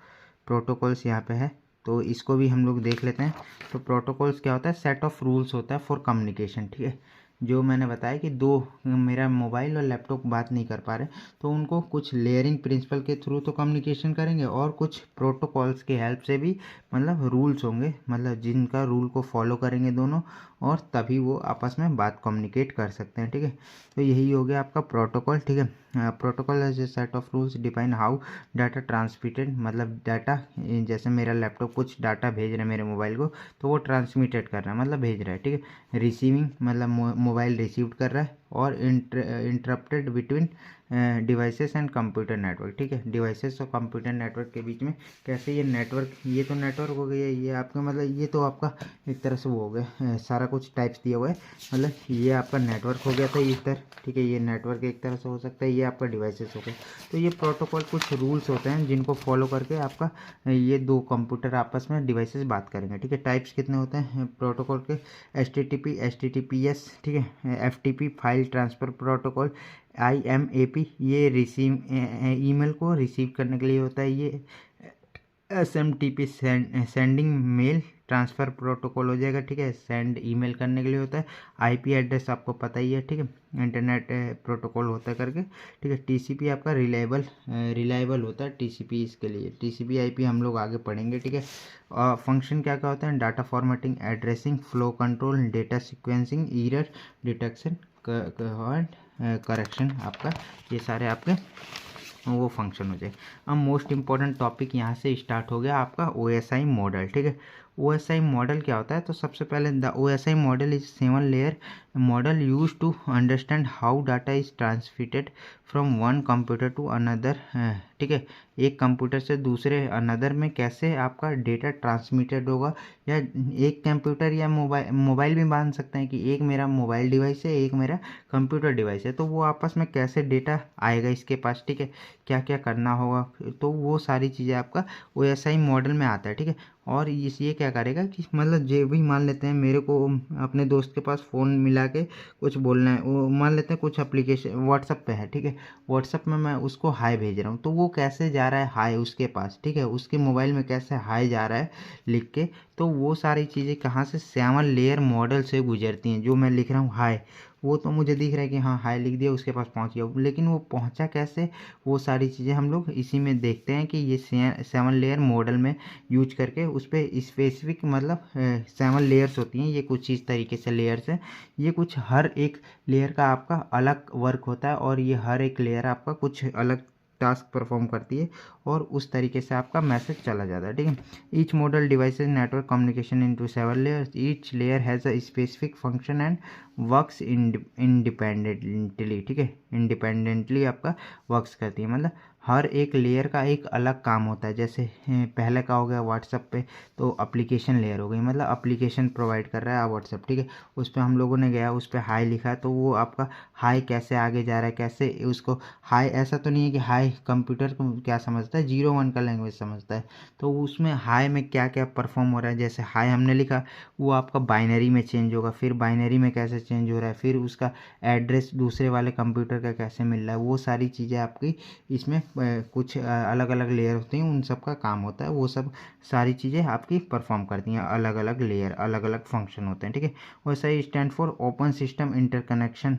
प्रोटोकॉल्स यहाँ पे है, तो इसको भी हम लोग देख लेते हैं। तो प्रोटोकॉल्स क्या होता है, सेट ऑफ रूल्स होता है फॉर कम्युनिकेशन, ठीक है। जो मैंने बताया कि दो मेरा मोबाइल और लैपटॉप बात नहीं कर पा रहे, तो उनको कुछ लेयरिंग प्रिंसिपल के थ्रू तो कम्युनिकेशन करेंगे और कुछ प्रोटोकॉल्स की हेल्प से भी, मतलब रूल्स होंगे, मतलब जिनका रूल को फॉलो करेंगे दोनों, और तभी वो आपस में बात कम्युनिकेट कर सकते हैं। ठीक है, तो यही हो गया आपका प्रोटोकॉल। ठीक है, protocol as a set of rules define how data transmitted, मतलब डाटा, जैसे मेरा लैपटॉप कुछ डाटा भेज रहा है मेरे मोबाइल को, तो वो ट्रांसमिटेड कर रहा है, मतलब भेज रहा है। ठीक है, रिसीविंग मतलब मोबाइल रिसीव कर रहा है, और interrupted between devices and computer network. ठीक है, डिवाइसेस और कंप्यूटर नेटवर्क के बीच में कैसे ये नेटवर्क, ये तो नेटवर्क हो गया, ये आपका मतलब ये तो आपका एक तरह से वो हो गया, सारा कुछ टाइप्स दिया हुआ है, मतलब ये आपका नेटवर्क हो गया था इस तरह। ठीक है, ये नेटवर्क एक तरह से हो सकता है, ये आपका डिवाइसेस हो गया। तो ये प्रोटोकॉल कुछ रूल्स होते हैं जिनको फॉलो करके आपका ये दो कंप्यूटर आपस में डिवाइसेस बात करेंगे। ठीक है, टाइप्स कितने होते हैं प्रोटोकॉल के? HTTP, HTTPS, ठीक है, FTP file transfer protocol, IMAP ये रिसीव ईमेल को रिसीव करने के लिए होता है, ये SMTP sending mail transfer protocol हो जाएगा। ठीक है, सेंड ईमेल करने के लिए होता है। IP एड्रेस आपको पता ही है। ठीक है, इंटरनेट प्रोटोकॉल होता है करके। ठीक है, TCP आपका रिलायबल होता है, TCP इसके लिए। TCP IP हम लोग आगे पढ़ेंगे। ठीक है, और फंक्शन क्या क्या होता है? Data formatting, addressing, flow control, data sequencing, error detection, correction, आपका ये सारे आपके वो फंक्शन हो जाए। अब मोस्ट इंपॉर्टेंट टॉपिक यहाँ से स्टार्ट हो गया आपका OSI मॉडल। ठीक है, OSI मॉडल क्या होता है? तो सबसे पहले the OSI model is 7 layer model use to understand how data is transmitted from one computer to another. ठीक है, एक कंप्यूटर से दूसरे अनदर में कैसे आपका डेटा ट्रांसमिटेड होगा, या एक कंप्यूटर या मोबाइल भी मान सकते हैं कि एक मेरा मोबाइल डिवाइस है, एक मेरा कंप्यूटर डिवाइस है, तो वो आपस में कैसे डेटा आएगा इसके पास। ठीक है, क्या क्या करना होगा, तो वो सारी चीज़ें आपका OSI मॉडल में आता है। ठीक है, और ये क्या करेगा कि मतलब जो भी मान लेते हैं मेरे को अपने दोस्त के पास फ़ोन मिला के कुछ बोलना है, वो मान लेते हैं कुछ एप्लीकेशन व्हाट्सअप पे है। ठीक है, व्हाट्सअप में मैं उसको हाय भेज रहा हूँ, तो वो कैसे जा रहा है हाय उसके पास। ठीक है, उसके मोबाइल में कैसे हाय जा रहा है लिख के, तो वो सारी चीज़ें कहाँ से? 7 लेयर मॉडल से गुजरती हैं। जो मैं लिख रहा हूँ हाय, वो तो मुझे दिख रहा है कि हाँ हाय लिख दिया, उसके पास पहुँच गया, लेकिन वो पहुँचा कैसे, वो सारी चीज़ें हम लोग इसी में देखते हैं कि ये 7 लेयर मॉडल में यूज करके उस पर स्पेसिफिक, मतलब 7 लेयर्स होती हैं, ये कुछ इस तरीके से लेयर्स हैं। ये कुछ हर एक लेयर का आपका अलग वर्क होता है, और ये हर एक लेयर आपका कुछ अलग टास्क परफॉर्म करती है, और उस तरीके से आपका मैसेज चला जाता है। ठीक है, each model devices network communication into 7 layers, each layer has a specific function and works independently. ठीक है, इंडिपेंडेंटली आपका वर्क्स करती है, मतलब हर एक लेयर का एक अलग काम होता है। जैसे पहले का हो गया व्हाट्सअप पे, तो एप्लीकेशन लेयर हो गई, मतलब एप्लीकेशन प्रोवाइड कर रहा है व्हाट्सअप। ठीक है, उस पर हम लोगों ने गया, उस पर हाय लिखा, तो वो आपका हाय कैसे आगे जा रहा है, कैसे उसको हाय, ऐसा तो नहीं है कि हाय कंप्यूटर को क्या समझता है, 0 1 का लैंग्वेज समझता है, तो उसमें हाय में क्या क्या परफॉर्म हो रहा है। जैसे हाय हमने लिखा, वो आपका बाइनरी में चेंज होगा, फिर बाइनरी में कैसे चेंज हो रहा है, फिर उसका एड्रेस दूसरे वाले कंप्यूटर का कैसे मिल रहा है, वो सारी चीज़ें आपकी इसमें कुछ अलग अलग लेयर होती हैं, उन सब का काम होता है, वो सब सारी चीज़ें आपकी परफॉर्म करती हैं। अलग अलग लेयर, अलग अलग फंक्शन होते हैं। ठीक है, वैसा ही stand for open system interconnection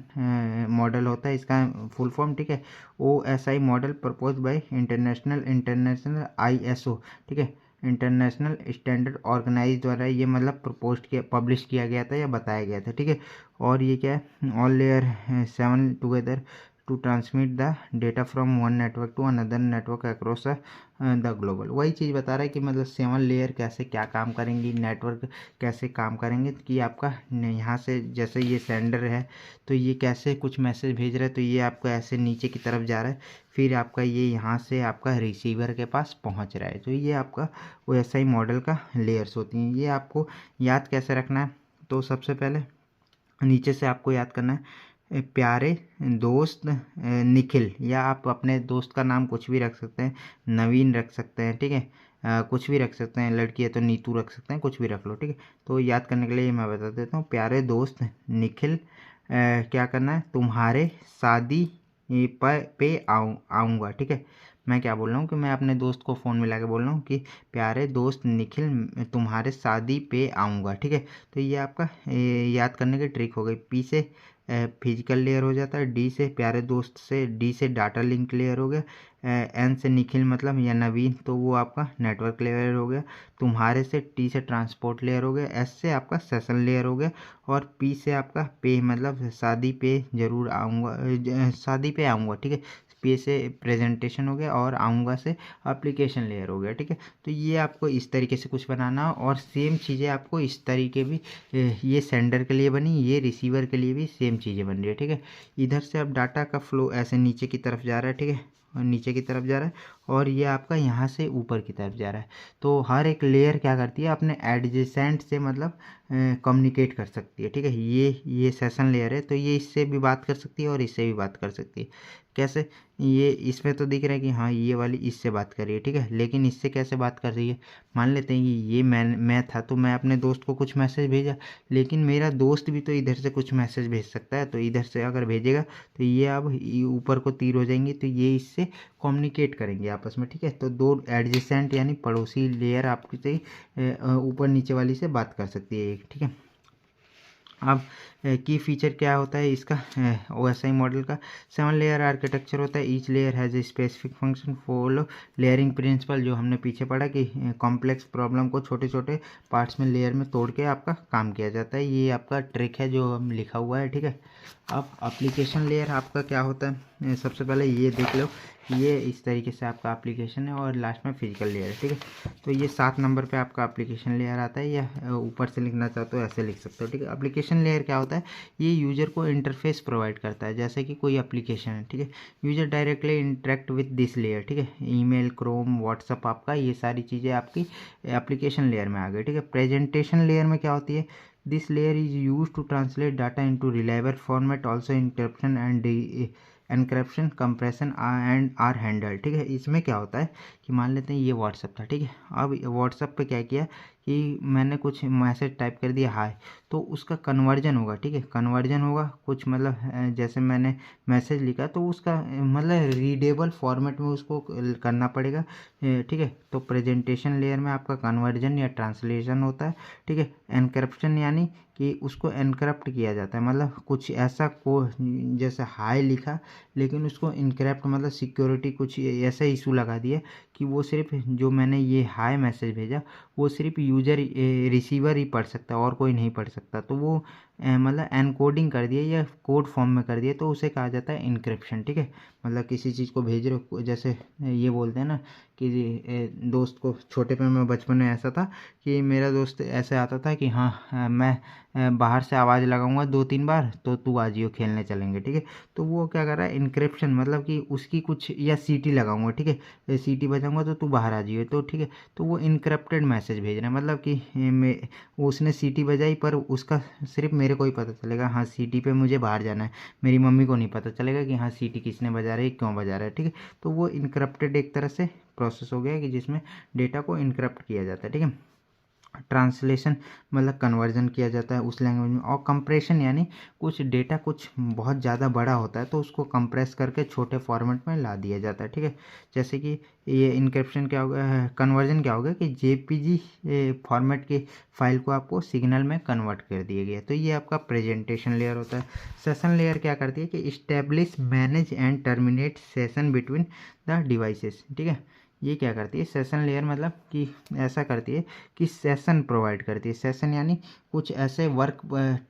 model होता है इसका फुल फॉर्म। ठीक है, OSI model propose by international ISO। ठीक है, इंटरनेशनल स्टैंडर्ड ऑर्गेनाइज द्वारा ये मतलब प्रपोज किया, पब्लिश किया गया था या बताया गया था। ठीक है, और ये क्या है? All layer 7 together to transmit the data from one network to another network across the global. वही चीज़ बता रहा है कि मतलब 7 लेयर कैसे क्या काम करेंगी, नेटवर्क कैसे काम करेंगे, कि आपका यहाँ से जैसे ये सेंडर है, तो ये कैसे कुछ मैसेज भेज रहा है, तो ये आपका ऐसे नीचे की तरफ जा रहा है, फिर आपका ये यहाँ से आपका रिसीवर के पास पहुँच रहा है। तो ये आपका OSI मॉडल का लेयर्स होती हैं। ये आपको याद कैसे रखना है? तो सबसे पहले नीचे से आपको याद करना है प्यारे दोस्त निखिल, या आप अपने दोस्त का नाम कुछ भी रख सकते हैं, नवीन रख सकते हैं। ठीक है, कुछ भी रख सकते हैं, लड़की है तो नीतू रख सकते हैं, कुछ भी रख लो। ठीक है, तो याद करने के लिए मैं बता देता हूँ, प्यारे दोस्त निखिल, क्या करना है? तुम्हारे शादी पे आऊँगा। ठीक है, मैं क्या बोल रहा हूँ कि मैं अपने दोस्त को फ़ोन मिला के बोल रहा हूँ कि प्यारे दोस्त निखिल तुम्हारे शादी पे आऊँगा, ठीक है। तो ये आपका याद करने की ट्रिक हो गई। पी से फिजिकल लेयर हो जाता है, डी से प्यारे दोस्त से, डी से डाटा लिंक लेयर हो गया, एन से निखिल मतलब या नवीन, तो वो आपका नेटवर्क लेयर हो गया। तुम्हारे से टी से ट्रांसपोर्ट लेयर हो गया, एस से आपका सेशन लेयर हो गया, और पी से आपका पे मतलब शादी पे ज़रूर आऊँगा, शादी पे आऊँगा, ठीक है। पे से प्रेजेंटेशन हो गया, और आऊँगा से एप्लीकेशन लेयर हो गया, ठीक है। तो ये आपको इस तरीके से कुछ बनाना है, और सेम चीज़ें आपको इस तरीके भी ये सेंडर के लिए बनी, ये रिसीवर के लिए भी सेम चीज़ें बन रही है, ठीक है। इधर से अब डाटा का फ्लो ऐसे नीचे की तरफ जा रहा है, ठीक है, और नीचे की तरफ जा रहा है, और ये आपका यहाँ से ऊपर की तरफ जा रहा है। तो हर एक लेयर क्या करती है, अपने एडजेसेंट से मतलब कम्युनिकेट कर सकती है, ठीक है। ये सेशन लेयर है, तो ये इससे भी बात कर सकती है और इससे भी बात कर सकती है। कैसे? ये इसमें तो दिख रहा है कि हाँ ये वाली इससे बात कर रही है, ठीक है, लेकिन इससे कैसे बात कर रही है? मान लेते हैं कि ये मैं था, तो मैं अपने दोस्त को कुछ मैसेज भेजा, लेकिन मेरा दोस्त भी तो इधर से कुछ मैसेज भेज सकता है, तो इधर से अगर भेजेगा तो ये अब ऊपर को तीर हो जाएंगे, तो ये इससे कम्युनिकेट करेंगे आपस में, ठीक है। तो दो एडजेसेंट यानी पड़ोसी लेयर आपकी से ऊपर नीचे वाली से बात कर सकती है एक, ठीक है। अब की फीचर क्या होता है इसका, OSI मॉडल का 7 लेयर आर्किटेक्चर होता है। Each layer has a specific function, follow layering principle, जो हमने पीछे पढ़ा कि कॉम्प्लेक्स प्रॉब्लम को छोटे छोटे पार्ट्स में लेयर में तोड़ के आपका काम किया जाता है। ये आपका ट्रिक है जो हम लिखा हुआ है, ठीक है। अब एप्लीकेशन लेयर आपका क्या होता है, सबसे पहले ये देख लो, ये इस तरीके से आपका एप्लीकेशन है, और लास्ट में फिजिकल लेयर है, ठीक है। तो ये 7 नंबर पे आपका एप्लीकेशन लेयर आता है, या ऊपर से लिखना चाहते हो ऐसे लिख सकते हो, ठीक है। एप्लीकेशन लेयर क्या होता है, ये यूजर को इंटरफेस प्रोवाइड करता है, जैसे कि कोई एप्लीकेशन है, ठीक है। User directly interact with this layer, ठीक है। ईमेल, क्रोम, व्हाट्सअप, आपका ये सारी चीज़ें आपकी एप्लीकेशन लेयर में आ गई, ठीक है। प्रेजेंटेशन लेयर में क्या होती है, this layer is use to translate data into reliable format, also encryption and encryption, compression and are handle, ठीक है। इसमें क्या होता है कि मान लेते हैं ये व्हाट्सअप था, ठीक है। अब व्हाट्सअप पे क्या किया कि मैंने कुछ मैसेज टाइप कर दिया हाय, तो उसका कन्वर्जन होगा, ठीक है। कन्वर्जन होगा कुछ मतलब जैसे मैंने मैसेज लिखा, तो उसका मतलब रीडेबल फॉर्मेट में उसको करना पड़ेगा, ठीक है। तो प्रेजेंटेशन लेयर में आपका कन्वर्जन या ट्रांसलेशन होता है, ठीक है। एनक्रप्शन यानी कि उसको एनक्रप्ट किया जाता है, मतलब कुछ ऐसा को जैसे हाय लिखा, लेकिन उसको इनक्रप्ट मतलब सिक्योरिटी कुछ ऐसा इशू लगा दिया कि वो सिर्फ जो मैंने ये हाय मैसेज भेजा वो सिर्फ यूजर रिसीवर ही पढ़ सकता है और कोई नहीं पढ़ सकता। तो वो मतलब एनकोडिंग कर दिया या कोड फॉर्म में कर दिया, तो उसे कहा जाता है इनक्रिप्शन, ठीक है। मतलब किसी चीज़ को भेज रहे हो, जैसे ये बोलते हैं ना कि दोस्त को, छोटे पे मैं बचपन में ऐसा था कि मेरा दोस्त ऐसे आता था कि हाँ मैं बाहर से आवाज़ लगाऊंगा 2-3 बार, तो तू आ जियो खेलने चलेंगे, ठीक है। तो वो क्या कर रहा है, इनक्रिप्शन मतलब कि उसकी कुछ, या सीटी लगाऊंगा, ठीक है, सीटी बजाऊंगा तो तू बाहर आ जियो, तो ठीक है। तो वो इनक्रप्टेड मैसेज भेज रहे हैं, मतलब कि मैं, उसने सीटी बजाई पर उसका सिर्फ मेरे को ही पता चलेगा, हाँ सीटी पे मुझे बाहर जाना है, मेरी मम्मी को नहीं पता चलेगा कि हाँ सीटी किसने बजा रही है, क्यों बजा रहा है, ठीक है। तो वो इनक्रप्टेड एक तरह से प्रोसेस हो गया कि जिसमें डेटा को इनक्रप्ट किया जाता है, ठीक है। ट्रांसलेशन मतलब कन्वर्जन किया जाता है उस लैंग्वेज में, और कंप्रेशन यानी कुछ डेटा कुछ बहुत ज़्यादा बड़ा होता है तो उसको कंप्रेस करके छोटे फॉर्मेट में ला दिया जाता है, ठीक है। जैसे कि ये इनक्रिप्शन क्या होगा, कन्वर्जन क्या होगा कि जेपीजी फॉर्मेट की फाइल को आपको सिग्नल में कन्वर्ट कर दिया गया। तो ये आपका प्रेजेंटेशन लेयर होता है। सेशन लेयर क्या करती है कि establish, manage and terminate session between the devices, ठीक है। ये क्या करती है, सेशन लेयर मतलब कि ऐसा करती है कि सेशन प्रोवाइड करती है। सेशन यानी कुछ ऐसे वर्क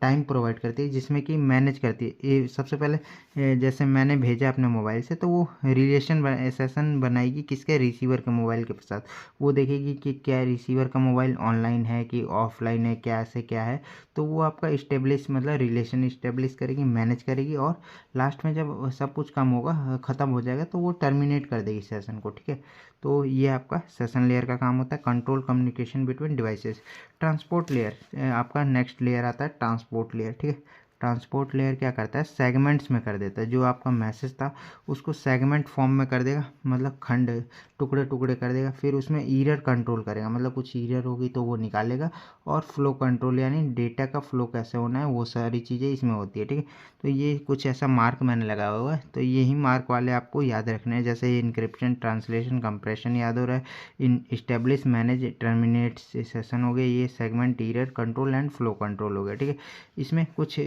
टाइम प्रोवाइड करती है जिसमें कि मैनेज करती है। ये सबसे पहले जैसे मैंने भेजा अपने मोबाइल से, तो वो सेशन बनाएगी किसके, रिसीवर के मोबाइल के साथ। वो देखेगी कि क्या रिसीवर का मोबाइल ऑनलाइन है कि ऑफलाइन है, क्या से क्या है। तो वो आपका इस्टेब्लिश मतलब रिलेशन इस्टेब्लिश करेगी, मैनेज करेगी, और लास्ट में जब सब कुछ काम होगा, ख़त्म हो जाएगा, तो वो टर्मिनेट कर देगी सेशन को, ठीक है। तो ये आपका सेशन लेयर का काम होता है, control communication between devices. Transport layer आपका नेक्स्ट लेयर आता है, ट्रांसपोर्ट लेयर, ठीक है। ट्रांसपोर्ट लेयर क्या करता है, सेगमेंट्स में कर देता है। जो आपका मैसेज था उसको सेगमेंट फॉर्म में कर देगा, मतलब खंड टुकड़े टुकड़े कर देगा। फिर उसमें ईरर कंट्रोल करेगा, मतलब कुछ ईरर होगी तो वो निकालेगा। और फ्लो कंट्रोल यानी डेटा का फ्लो कैसे होना है वो सारी चीज़ें इसमें होती है, ठीक है। तो ये कुछ ऐसा मार्क मैंने लगाया हुआ है, तो यही मार्क वाले आपको याद रखने हैं। जैसे ये इंक्रिप्शन, ट्रांसलेशन, कंप्रेशन याद हो रहा है, इन इस्टेब्लिश, मैनेज, टर्मिनेट सेशन हो गए, ये segment, error control and flow control हो गया, ठीक है। इसमें कुछ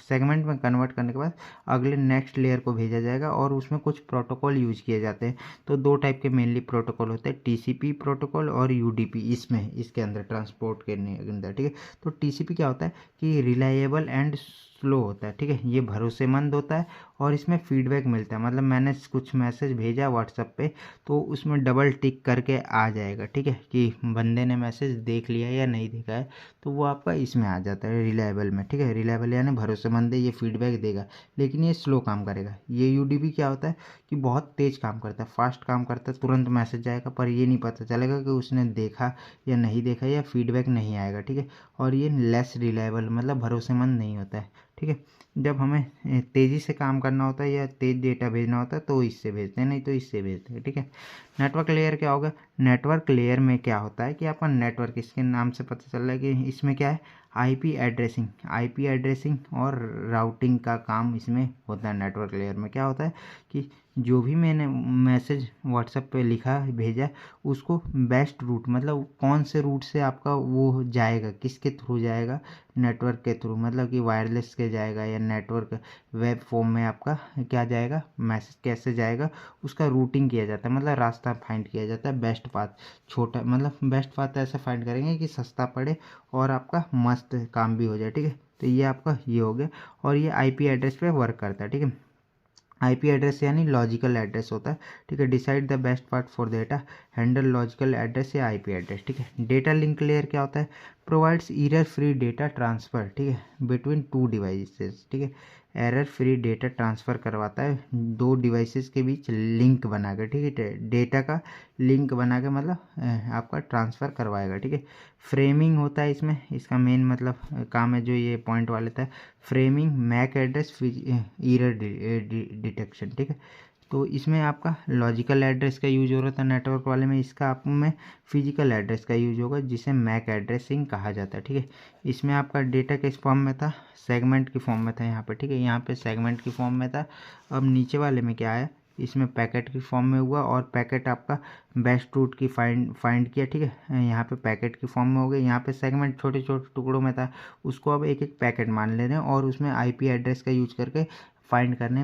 सेगमेंट में कन्वर्ट करने के बाद अगले नेक्स्ट लेयर को भेजा जाएगा और उसमें कुछ प्रोटोकॉल यूज किए जाते हैं। तो दो टाइप के मेनली प्रोटोकॉल होते हैं, टीसीपी प्रोटोकॉल और यूडीपी। इसमें इसके अंदर ट्रांसपोर्ट के अंदर, ठीक है। तो टीसीपी क्या होता है कि रिलायबल एंड स्लो होता है, ठीक है, ये भरोसेमंद होता है और इसमें फीडबैक मिलता है। मतलब मैंने कुछ मैसेज भेजा व्हाट्सएप पे तो उसमें डबल टिक करके आ जाएगा, ठीक है, कि बंदे ने मैसेज देख लिया या नहीं देखा है, तो वो आपका इसमें आ जाता है रिलायबल में, ठीक है। रिलायबल यानी भरोसेमंद है, ये फीडबैक देगा, लेकिन ये स्लो काम करेगा। ये यूडीपी क्या होता है कि बहुत तेज़ काम करता है, फास्ट काम करता है, तुरंत मैसेज जाएगा पर ये नहीं पता चलेगा कि उसने देखा या नहीं देखा, या फीडबैक नहीं आएगा, ठीक है। और ये लेस रिलायबल मतलब भरोसेमंद नहीं होता है, ठीक है। जब हमें तेज़ी से काम करना होता है या तेज़ डेटा भेजना होता है तो इससे भेजते हैं, नहीं तो इससे भेजते हैं, ठीक है। नेटवर्क लेयर क्या होगा, नेटवर्क लेयर में क्या होता है कि आपका नेटवर्क, इसके नाम से पता चल रहा है कि इसमें क्या है, आईपी एड्रेसिंग और राउटिंग का काम इसमें होता है। नेटवर्क लेयर में क्या होता है कि जो भी मैंने मैसेज व्हाट्सएप पे लिखा भेजा उसको बेस्ट रूट, मतलब कौन से रूट से आपका वो जाएगा, किसके थ्रू जाएगा, नेटवर्क के थ्रू, मतलब कि वायरलेस के जाएगा या नेटवर्क वेब फॉर्म में आपका क्या जाएगा, मैसेज कैसे जाएगा, उसका रूटिंग किया जाता है। मतलब रास्ता फाइंड किया जाता है, बेस्ट पाथ, छोटा मतलब बेस्ट पाथ ऐसे फाइंड करेंगे कि सस्ता पड़े और आपका मस्त काम भी हो जाए, ठीक है। तो ये आपका ये हो गया। और ये आईपी एड्रेस पे वर्क करता है, ठीक है। आईपी एड्रेस यानी लॉजिकल एड्रेस होता है, ठीक है। Decide the best part for data, handle logical address या आईपी एड्रेस, ठीक है। डेटा लिंक लेयर क्या होता है, provides error free data transfer, ठीक है, बिटवीन टू डिवाइसेस, ठीक है। एरर फ्री डेटा ट्रांसफ़र करवाता है दो डिवाइसेस के बीच लिंक बनाकर, ठीक है। डेटा का लिंक बना के मतलब आपका ट्रांसफ़र करवाएगा, ठीक है। फ्रेमिंग होता है इसमें, इसका मेन मतलब काम है जो ये पॉइंट वाले था, framing, MAC address, error detection, ठीक है। तो इसमें आपका लॉजिकल एड्रेस का यूज हो रहा था नेटवर्क वाले में, इसका आप में फिजिकल एड्रेस का यूज होगा जिसे मैक एड्रेसिंग कहा जाता है, ठीक है। इसमें आपका डेटा किस फॉर्म में था, सेगमेंट की फॉर्म में था यहाँ पे, ठीक है। यहाँ पे सेगमेंट की फॉर्म में था। अब नीचे वाले में क्या है, इसमें पैकेट की फॉर्म में हुआ और पैकेट आपका बेस्ट रूट की फाइंड किया, ठीक है। यहाँ पे पैकेट की फॉर्म में हो गया, यहाँ पे सेगमेंट छोटे छोटे टुकड़ों में था, उसको अब एक एक पैकेट मान ले रहे हैं और उसमें आईपी एड्रेस का यूज करके फाइंड करने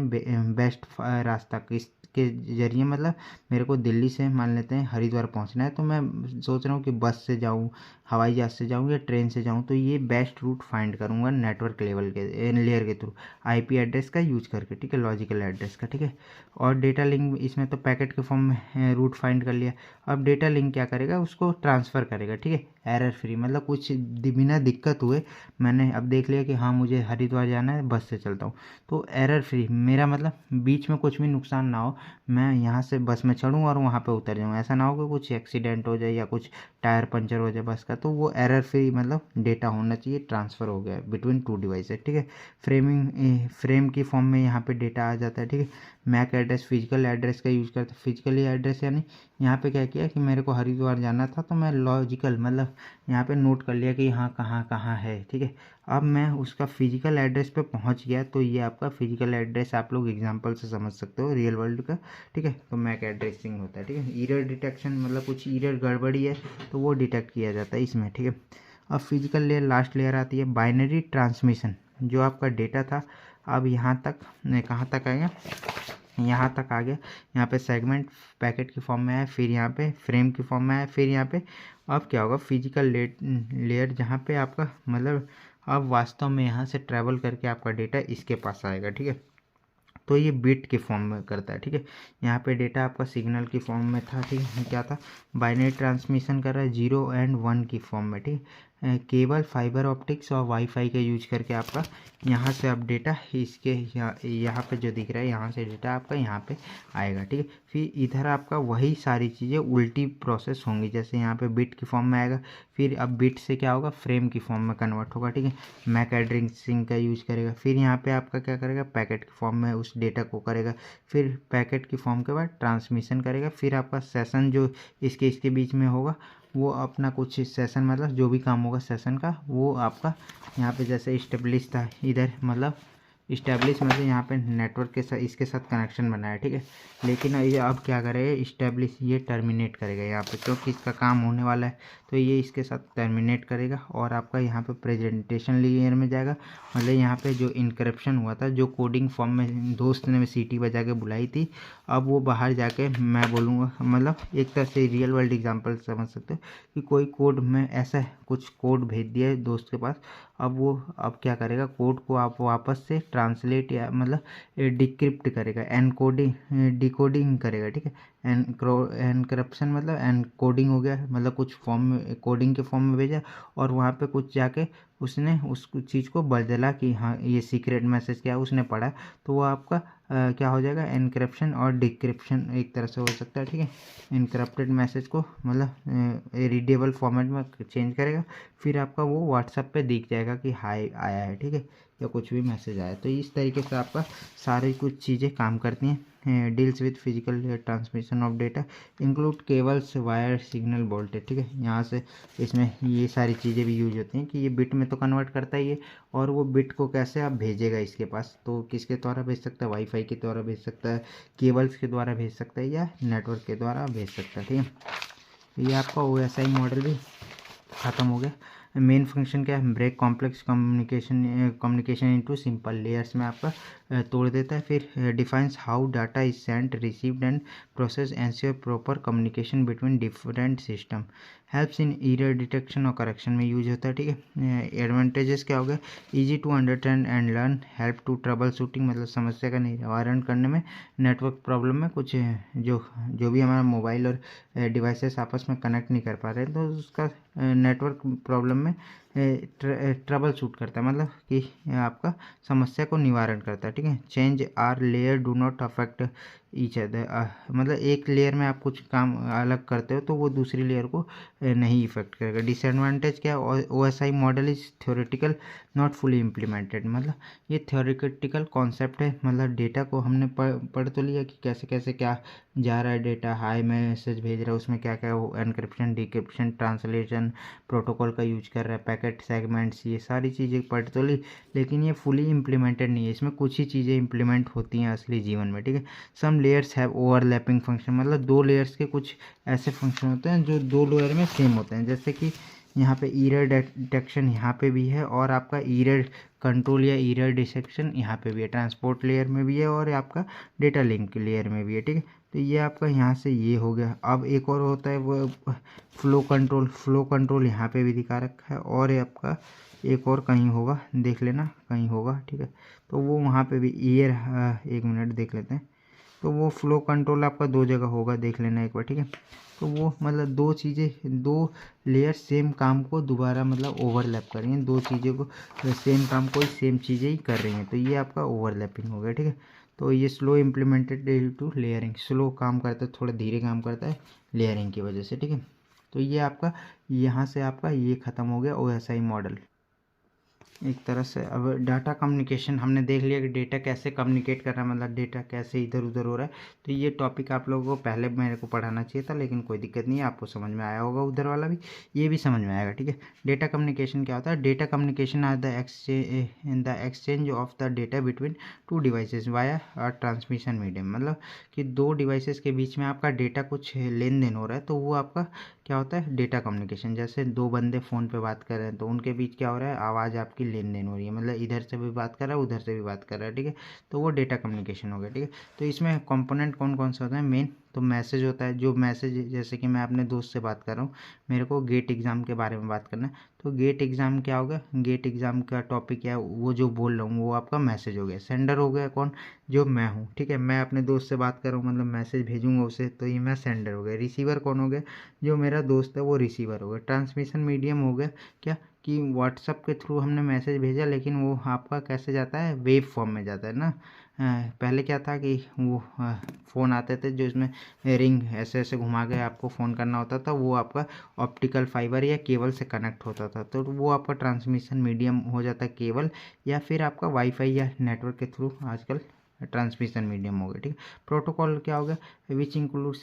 बेस्ट रास्ता किस के जरिए, मतलब मेरे को दिल्ली से मान लेते हैं हरिद्वार पहुंचना है, तो मैं सोच रहा हूँ कि बस से जाऊँ, हवाई जहाज़ से जाऊँ या ट्रेन से जाऊँ, तो ये बेस्ट रूट फाइंड करूँगा नेटवर्क लेवल के लेयर के थ्रू आईपी एड्रेस का यूज करके, ठीक है, लॉजिकल एड्रेस का, ठीक है। और डेटा लिंक इसमें तो पैकेट के फॉर्म में रूट फाइंड कर लिया। अब डेटा लिंक क्या करेगा, उसको ट्रांसफ़र करेगा, ठीक है, एरर फ्री, मतलब कुछ बिना दिक्कत हुए मैंने अब देख लिया कि हाँ मुझे हरिद्वार जाना है, बस से चलता हूँ, तो एरर फ्री, मेरा मतलब बीच में कुछ भी नुकसान ना हो, मैं यहाँ से बस में चढ़ूँ और वहाँ पे उतर जाऊँ, ऐसा ना हो कि कुछ एक्सीडेंट हो जाए या कुछ टायर पंचर हो जाए बस का, तो वो एरर फ्री मतलब डेटा होना चाहिए, ट्रांसफ़र हो गया बिटवीन टू डिवाइसेस, ठीक है। फ्रेम की फॉर्म में यहाँ पे डेटा आ जाता है, ठीक है। मैक एड्रेस, फिजिकल एड्रेस का यूज़ करते हैं, फिजिकल एड्रेस यानी यहाँ पे क्या किया कि मेरे को हरिद्वार जाना था तो मैं लॉजिकल मतलब यहाँ पे नोट कर लिया कि यहाँ कहाँ कहाँ है, ठीक है। अब मैं उसका फिजिकल एड्रेस पे पहुँच गया, तो ये आपका फिजिकल एड्रेस आप लोग एग्जांपल से समझ सकते हो रियल वर्ल्ड का, ठीक है। तो मैक एड्रेसिंग होता है, ठीक है। ईरर डिटेक्शन मतलब कुछ ईरर गड़बड़ी है तो वो डिटेक्ट किया जाता है इसमें, ठीक है। अब फिजिकल लेयर, लास्ट लेयर आती है बाइनरी ट्रांसमिशन, जो आपका डेटा था अब यहाँ तक कहाँ तक आएगा, यहाँ तक आ गया। यहाँ पे सेगमेंट पैकेट की फॉर्म में है, फिर यहाँ पे फ्रेम की फॉर्म में है, फिर यहाँ पे अब क्या होगा फिजिकल लेयर, जहाँ पे आपका मतलब अब वास्तव में यहाँ से ट्रैवल करके आपका डेटा इसके पास आएगा, ठीक है। तो ये बिट के फॉर्म में करता है, ठीक है। यहाँ पे डेटा आपका सिग्नल की फॉर्म में था, ठीक है, क्या था, बाइनरी ट्रांसमिशन कर रहा है 0 और 1 की फॉर्म में, ठीक केबल, फाइबर ऑप्टिक्स और वाईफाई का यूज करके आपका यहाँ से अब डेटा इसके यहाँ पे जो दिख रहा है यहाँ से डेटा आपका यहाँ पे आएगा, ठीक है। फिर इधर आपका वही सारी चीज़ें उल्टी प्रोसेस होंगी, जैसे यहाँ पे बिट की फॉर्म में आएगा, फिर अब बिट से क्या होगा, फ्रेम की फॉर्म में कन्वर्ट होगा, ठीक है। मैक एड्रेसिंग का यूज करेगा, फिर यहाँ पे आपका क्या करेगा, पैकेट की फॉर्म में उस डेटा को करेगा, फिर पैकेट की फॉर्म के बाद ट्रांसमिशन करेगा, फिर आपका सेशन जो इसके बीच में होगा वो अपना कुछ सेशन मतलब जो भी काम होगा सेशन का वो आपका यहाँ पे जैसे इस्टेब्लिश था इधर, मतलब इस्टेब्लिश मतलब यहाँ पे नेटवर्क के साथ इसके साथ कनेक्शन बनाया, ठीक है। लेकिन ये अब क्या करेगा, इस्टेब्लिश ये टर्मिनेट करेगा यहाँ पे, क्योंकि इसका काम होने वाला है तो ये इसके साथ टर्मिनेट करेगा और आपका यहाँ पे प्रेजेंटेशन लेयर में जाएगा। मतलब यहाँ पे जो इनक्रप्शन हुआ था, जो कोडिंग फॉर्म में दोस्त ने सीटी बजा के बुलाई थी, अब वो बाहर जाके मैं बोलूँगा, मतलब एक तरह से रियल वर्ल्ड एग्जांपल समझ सकते हो कि कोई कोड में ऐसा कुछ कोड भेज दिया है दोस्त के पास, अब वो अब क्या करेगा, कोड को आप वापस से ट्रांसलेट या मतलब डिक्रिप्ट करेगा, एनकोडिंग डिकोडिंग करेगा, ठीक है। एनक्रप्शन मतलब एनकोडिंग हो गया, मतलब कुछ फॉर्म में कोडिंग के फॉर्म में भेजा और वहाँ पे कुछ जाके उसने उस चीज़ को बदला कि हाँ ये सीक्रेट मैसेज क्या है, उसने पढ़ा, तो वो आपका क्या हो जाएगा, एनक्रिप्शन और डिक्रिप्शन एक तरह से हो सकता है, ठीक है। इनक्रप्टेड मैसेज को मतलब रीडेबल फॉर्मेट में चेंज करेगा, फिर आपका वो व्हाट्सएप पे दिख जाएगा कि हाय आया है, ठीक है, या कुछ भी मैसेज आया। तो इस तरीके से आपका सारी कुछ चीज़ें काम करती हैं। Deals with physical transmission of data include cables, wire, signal, voltage, ठीक है। यहाँ से इसमें ये सारी चीज़ें भी यूज होती हैं कि ये बिट में तो कन्वर्ट करता ही है, और वो बिट को कैसे आप भेजेगा इसके पास, तो किसके द्वारा भेज सकता है, वाईफाई के द्वारा भेज सकता है, केबल्स के द्वारा भेज सकता है, या नेटवर्क के द्वारा भेज सकता है, ठीक है। ये आपका OSI मॉडल भी ख़त्म हो गया। मेन फंक्शन क्या है, break complex communication into simple layers में आपका तोड़ देता है। फिर defines how data is sent, received and process, ensure proper communication between different system, helps in error detection और करेक्शन में यूज होता है, ठीक है। एडवांटेजेस क्या हो गया, easy to understand and learn, help to troubleshooting मतलब समस्या का निवारण करने में, नेटवर्क प्रॉब्लम में कुछ जो भी हमारा मोबाइल और डिवाइसेस आपस में कनेक्ट नहीं कर पा रहे हैं तो उसका नेटवर्क प्रॉब्लम में ट्रबल शूट करता है, मतलब कि आपका समस्या को निवारण करता है, ठीक है। Change are layer do not affect each other, मतलब एक लेयर में आप कुछ काम अलग करते हो तो वो दूसरी लेयर को नहीं इफेक्ट करेगा। डिसएडवांटेज क्या है, OSI model is theoretical not fully implemented, मतलब ये थ्योरेटिकल कॉन्सेप्ट है, मतलब डेटा को हमने पढ़ तो लिया कि कैसे कैसे क्या जा रहा है डेटा, हाई मैसेज भेज रहा है उसमें क्या क्या वो एनक्रिप्शन, डिक्रिप्शन, ट्रांसलेशन प्रोटोकॉल का यूज कर रहा है, पैकेट सेगमेंट्स, ये सारी चीज़ें पढ़ तो ली, लेकिन ये फुली इम्प्लीमेंटेड नहीं है, इसमें कुछ ही चीज़ें इंप्लीमेंट होती हैं असली जीवन में, ठीक है। सम लेयर्स हैव ओवरलैपिंग फंक्शन, मतलब दो लेयर्स के कुछ ऐसे फंक्शन होते हैं जो दो लेयर में सेम होते हैं, जैसे कि यहाँ पे एरर डिटेक्शन यहाँ पे भी है, और आपका एरर कंट्रोल या एरर डिटेक्शन यहाँ पे भी है, ट्रांसपोर्ट लेयर में भी है और आपका डेटा लिंक लेयर में भी है, ठीक है। तो ये आपका यहाँ से ये हो गया। अब एक और होता है वो फ्लो कंट्रोल यहाँ पे भी दिखा रखा है, और आपका एक और कहीं होगा, देख लेना कहीं होगा, ठीक है। तो वो वहाँ पे भी एक मिनट देख लेते हैं, तो वो फ्लो कंट्रोल आपका दो जगह होगा, देख लेना एक बार, ठीक है। तो वो मतलब दो चीज़ें, दो लेयर सेम काम को दोबारा मतलब ओवरलैप कर रही हैं, दो चीज़ों को सेम काम को सेम चीज़ें ही कर रही हैं, तो ये आपका ओवरलैपिंग हो गया, ठीक है। तो ये slow implemented due to layering, slow काम करता है, थोड़ा धीरे काम करता है लेयरिंग की वजह से, ठीक है। तो ये आपका यहाँ से आपका ये ख़त्म हो गया OSI मॉडल एक तरह से। अब डाटा कम्युनिकेशन हमने देख लिया कि डेटा कैसे कम्युनिकेट कर रहा है, मतलब डेटा कैसे इधर उधर हो रहा है। तो ये टॉपिक आप लोगों को पहले मेरे को पढ़ाना चाहिए था, लेकिन कोई दिक्कत नहीं है, आपको समझ में आया होगा, उधर वाला भी ये भी समझ में आएगा, ठीक है। डेटा कम्युनिकेशन क्या होता है, data communication are the exchange of the data between two devices via transmission medium, मतलब कि दो डिवाइसेस के बीच में आपका डेटा कुछ लेन देन हो रहा है, तो वो आपका क्या होता है, डेटा कम्युनिकेशन। जैसे दो बंदे फ़ोन पे बात कर रहे हैं तो उनके बीच क्या हो रहा है, आवाज़ आपकी लेन देन हो रही है, मतलब इधर से भी बात कर रहा है उधर से भी बात कर रहा है, ठीक है। तो वो डेटा कम्युनिकेशन हो गया, ठीक है। तो इसमें कंपोनेंट कौन कौन से होते हैं, मेन तो मैसेज होता है, जो मैसेज जैसे कि मैं अपने दोस्त से बात कर रहा हूँ, मेरे को गेट एग्ज़ाम के बारे में बात करना है, तो गेट एग्ज़ाम क्या होगा, गेट एग्ज़ाम का टॉपिक क्या है वो जो बोल रहा हूँ वो आपका मैसेज हो गया। सेंडर हो गया कौन, जो मैं हूँ, ठीक है, मैं अपने दोस्त से बात कर रहा हूँ मतलब मैसेज भेजूँगा उसे, तो ये मैं सेंडर हो गया। रिसीवर कौन हो गया, जो मेरा दोस्त है वो रिसीवर हो गया। ट्रांसमिशन मीडियम हो गया क्या, कि व्हाट्सअप के थ्रू हमने मैसेज भेजा लेकिन वो आपका कैसे जाता है, वेव फॉर्म में जाता है ना। पहले क्या था कि वो फ़ोन आते थे जो इसमें रिंग ऐसे ऐसे घुमा के आपको फ़ोन करना होता था, वो आपका ऑप्टिकल फाइबर या केबल से कनेक्ट होता था, तो वो आपका ट्रांसमिशन मीडियम हो जाता है केबल, या फिर आपका वाईफाई या नेटवर्क के थ्रू आजकल ट्रांसमिशन मीडियम हो गया, ठीक है। प्रोटोकॉल क्या होगा, which include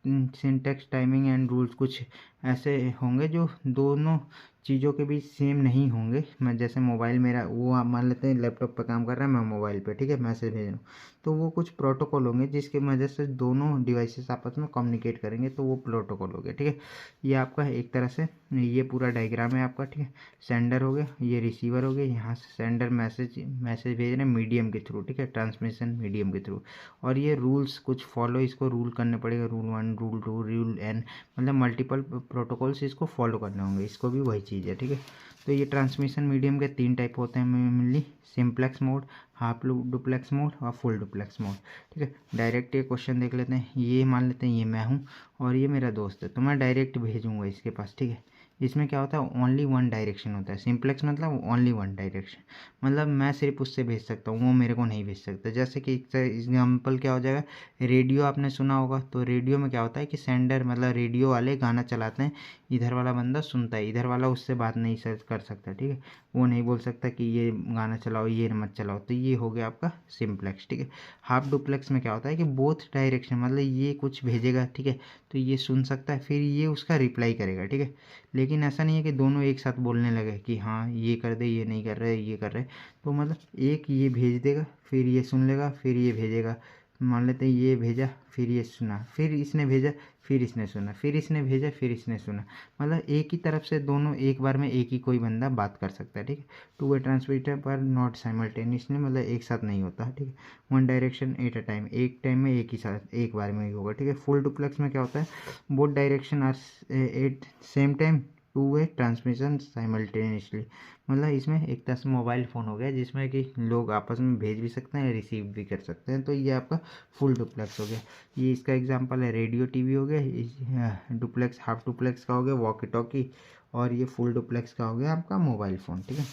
syntax timing and rules, कुछ ऐसे होंगे जो दोनों चीज़ों के बीच सेम नहीं होंगे। मैं जैसे मोबाइल मेरा वो आप मान लेते हैं लैपटॉप पर काम कर रहा है, मैं मोबाइल पे, ठीक है, मैसेज भेज रहा हूँ, तो वो कुछ प्रोटोकॉल होंगे जिसकी वजह से दोनों डिवाइसेस आपस में कम्युनिकेट करेंगे, तो वो प्रोटोकॉल हो गया, ठीक है। ये आपका एक तरह से ये पूरा डायग्राम है आपका, ठीक है। सेंडर हो गया, ये रिसीवर हो गया, यहाँ से सेंडर मैसेज भेज रहे हैं मीडियम के थ्रू, ठीक है, ट्रांसमिशन मीडियम के थ्रू। और ये रूल्स कुछ फॉलो, इसको रूल करने पड़ेगा, रूल 1, रूल 2, रूल n, मतलब मल्टीपल प्रोटोकॉल्स इसको फॉलो करने होंगे, इसको भी वही चीज़ है, ठीक है। तो ये ट्रांसमिशन मीडियम के 3 टाइप होते हैं mainly, simplex mode, half duplex mode और फुल डुप्लेक्स मोड, ठीक है। डायरेक्ट ये क्वेश्चन देख लेते हैं, ये मान लेते हैं ये मैं हूँ और ये मेरा दोस्त है, तो मैं डायरेक्ट भेजूँगा इसके पास, ठीक है। इसमें क्या होता है, ओनली वन डायरेक्शन होता है। सिंप्लेक्स मतलब ओनली वन डायरेक्शन, मतलब मैं सिर्फ उससे भेज सकता हूँ, वो मेरे को नहीं भेज सकता। जैसे कि एग्जाम्पल क्या हो जाएगा, रेडियो आपने सुना होगा, तो रेडियो में क्या होता है कि सेंडर मतलब रेडियो वाले गाना चलाते हैं, इधर वाला बंदा सुनता है, इधर वाला उससे बात नहीं कर सकता, ठीक है, वो नहीं बोल सकता कि ये गाना चलाओ ये मत चलाओ, तो ये हो गया आपका सिंप्लेक्स, ठीक है। हाफ डुप्लेक्स में क्या होता है कि बोथ डायरेक्शन, मतलब ये कुछ भेजेगा, ठीक है, तो ये सुन सकता है, फिर ये उसका रिप्लाई करेगा, ठीक है। लेकिन ऐसा नहीं है कि दोनों एक साथ बोलने लगे कि हाँ ये कर दे, ये नहीं कर रहे, ये कर रहे, तो मतलब एक ये भेज देगा, फिर ये सुन लेगा, फिर ये भेजेगा। मान लेते हैं ये भेजा, फिर ये सुना, फिर इसने भेजा, फिर इसने सुना, फिर इसने भेजा, फिर इसने सुना, मतलब एक ही तरफ से दोनों एक बार में एक ही कोई बंदा बात कर सकता है, ठीक है। टू वे ट्रांसमीटर पर नॉट साइमल्टेनियसली, मतलब एक साथ नहीं होता, ठीक है। One direction at a time, एक टाइम में एक ही साथ एक बार में ही होगा, ठीक है। फुल डुप्लेक्स में क्या होता है, both direction are at same time, two way transmission simultaneously, मतलब इसमें एक तरह से मोबाइल फ़ोन हो गया जिसमें कि लोग आपस में भेज भी सकते हैं, रिसीव भी कर सकते हैं, तो ये आपका फुल डुप्लेक्स हो गया। ये इसका एग्जांपल है, रेडियो टीवी हो गया, डुप्लेक्स हाफ डुप्लेक्स का हो गया वॉकी टॉकी, और ये फुल डुप्लेक्स का हो गया आपका मोबाइल फ़ोन, ठीक है।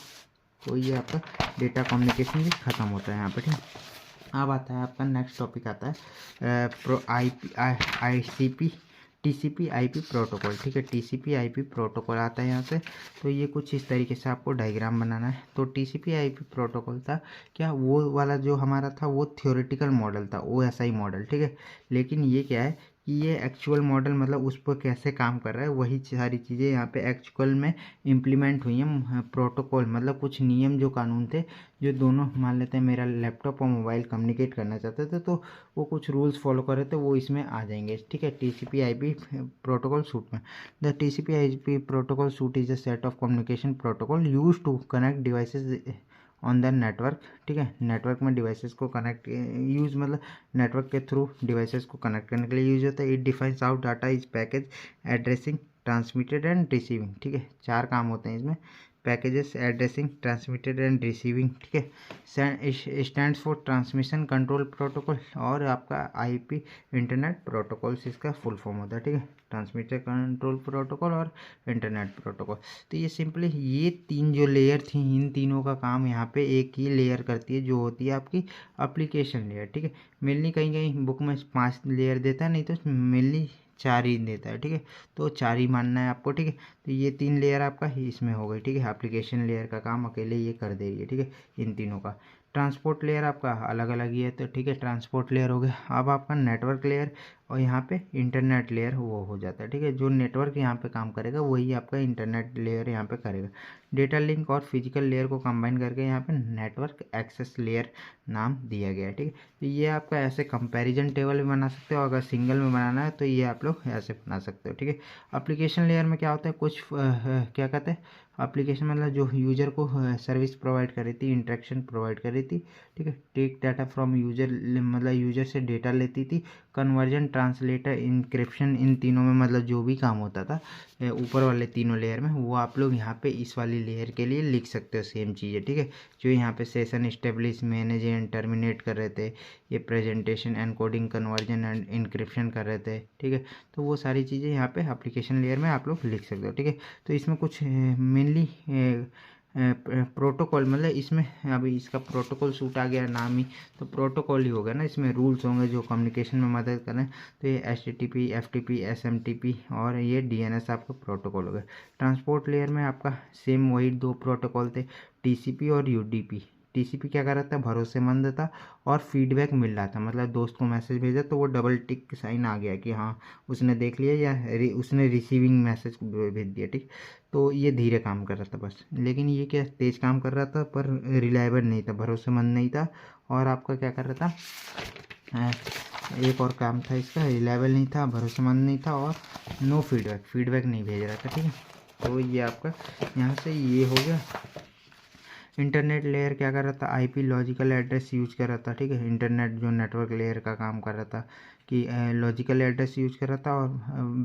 तो ये आपका डेटा कम्युनिकेशन भी ख़त्म होता है यहाँ पर, ठीक है। अब आता है आपका नेक्स्ट टॉपिक आता है pro ICP TCP IP protocol, ठीक है। TCP IP प्रोटोकॉल आता है यहाँ से, तो ये कुछ इस तरीके से आपको डायग्राम बनाना है। तो TCP IP प्रोटोकॉल था क्या, वो वाला जो हमारा था वो थ्योरेटिकल मॉडल था, OSI मॉडल, ठीक है। लेकिन ये क्या है कि ये एक्चुअल मॉडल, मतलब उस पर कैसे काम कर रहा है, वही सारी चीज़ें यहाँ पे एक्चुअल में इम्प्लीमेंट हुई हैं। प्रोटोकॉल मतलब कुछ नियम जो कानून थे, जो दोनों मान लेते हैं मेरा लैपटॉप और मोबाइल कम्युनिकेट करना चाहते थे, तो वो कुछ रूल्स फॉलो कर रहे थे, वो इसमें आ जाएंगे, ठीक है। TCP IP प्रोटोकॉल सूट में, the TCP IP protocol suite is a set of communication protocol use to connect devices on the network, ठीक है। नेटवर्क में डिवाइसेस को कनेक्ट यूज, मतलब नेटवर्क के थ्रू डिवाइसेस को कनेक्ट करने के लिए यूज होता है। It defines how data is package, addressing, transmitted and receiving, ठीक है। 4 काम होते हैं इसमें, packages, addressing, transmitted and receiving, ठीक है। Stands for transmission control protocol, और आपका IP इंटरनेट प्रोटोकॉल्स इसका फुल फॉर्म होता है, ठीक है। ट्रांसमीटर कंट्रोल प्रोटोकॉल और इंटरनेट प्रोटोकॉल, तो ये सिंपली ये 3 जो लेयर थी, इन तीनों का काम यहाँ पे एक ही लेयर करती है, जो होती है आपकी एप्लीकेशन लेयर, ठीक है। मेनली कहीं कहीं बुक में 5 लेयर देता है, नहीं तो मेनली 4 ही देता है, ठीक है। तो 4 ही मानना है आपको, ठीक है। तो ये 3 लेयर आपका इसमें हो गई, ठीक है। एप्लीकेशन लेयर का काम अकेले ये कर दे रही है, ठीक है, इन तीनों का। ट्रांसपोर्ट लेयर आपका अलग अलग ही है, तो ठीक है, ट्रांसपोर्ट लेयर हो गया। अब आपका नेटवर्क लेयर और यहाँ पे इंटरनेट लेयर वो हो जाता है, ठीक है। जो नेटवर्क यहाँ पे काम करेगा वही आपका इंटरनेट लेयर यहाँ पे करेगा। डेटा लिंक और फिजिकल लेयर को कंबाइन करके यहाँ पे नेटवर्क एक्सेस लेयर नाम दिया गया है, ठीक है। तो ये आपका ऐसे कंपैरिजन टेबल भी बना सकते हो, अगर सिंगल में बनाना है तो ये आप लोग ऐसे बना सकते हो, ठीक है। एप्लीकेशन लेयर में क्या होता है, कुछ क्या कहते हैं, एप्लीकेशन मतलब जो यूजर को सर्विस प्रोवाइड कर रही थी, इंटरेक्शन प्रोवाइड कर रही थी, ठीक है। टेक डाटा फ्रॉम यूजर, मतलब यूजर से डेटा लेती थी, कन्वर्जन, ट्रांसलेटर, इंक्रिप्शन, इन तीनों में मतलब जो भी काम होता था ऊपर वाले तीनों लेयर में, वो आप लोग यहाँ पे इस वाली लेयर के लिए लिख सकते हो सेम चीज़ें, ठीक है। जो यहाँ पे session establish, manage and terminate कर रहे थे, ये presentation, encoding, conversion and encryption कर रहे थे, ठीक है। तो वो सारी चीज़ें यहाँ पे एप्लीकेशन लेयर में आप लोग लिख सकते हो, ठीक है। तो इसमें कुछ मेनली प्रोटोकॉल, मतलब इसमें अभी इसका प्रोटोकॉल सूट आ गया नाम ही, तो प्रोटोकॉल ही होगा ना, इसमें रूल्स होंगे जो कम्युनिकेशन में मदद करें। तो ये HTTP, FTP, SMTP और ये DNS आपका प्रोटोकॉल हो गया। ट्रांसपोर्ट लेयर में आपका सेम वही दो प्रोटोकॉल थे, TCP और UDP। TCP क्या कर रहा था, भरोसेमंद था और फीडबैक मिल रहा था, मतलब दोस्त को मैसेज भेजा तो वो डबल टिक साइन आ गया कि हाँ उसने देख लिया या उसने रिसीविंग मैसेज भेज दिया, ठीक। तो ये धीरे काम कर रहा था बस, लेकिन ये क्या तेज़ काम कर रहा था पर रिलायबल नहीं था, भरोसेमंद नहीं था। और आपका क्या कर रहा था, एक और काम था इसका, रिलायबल नहीं था, भरोसेमंद नहीं था और नो फीडबैक नहीं भेज रहा था, ठीक है। तो ये आपका यहाँ से ये हो गया। इंटरनेट लेयर क्या कर रहा था, IP लॉजिकल एड्रेस यूज कर रहा था, ठीक है। इंटरनेट जो नेटवर्क लेयर का काम कर रहा था कि लॉजिकल एड्रेस यूज कर रहा था और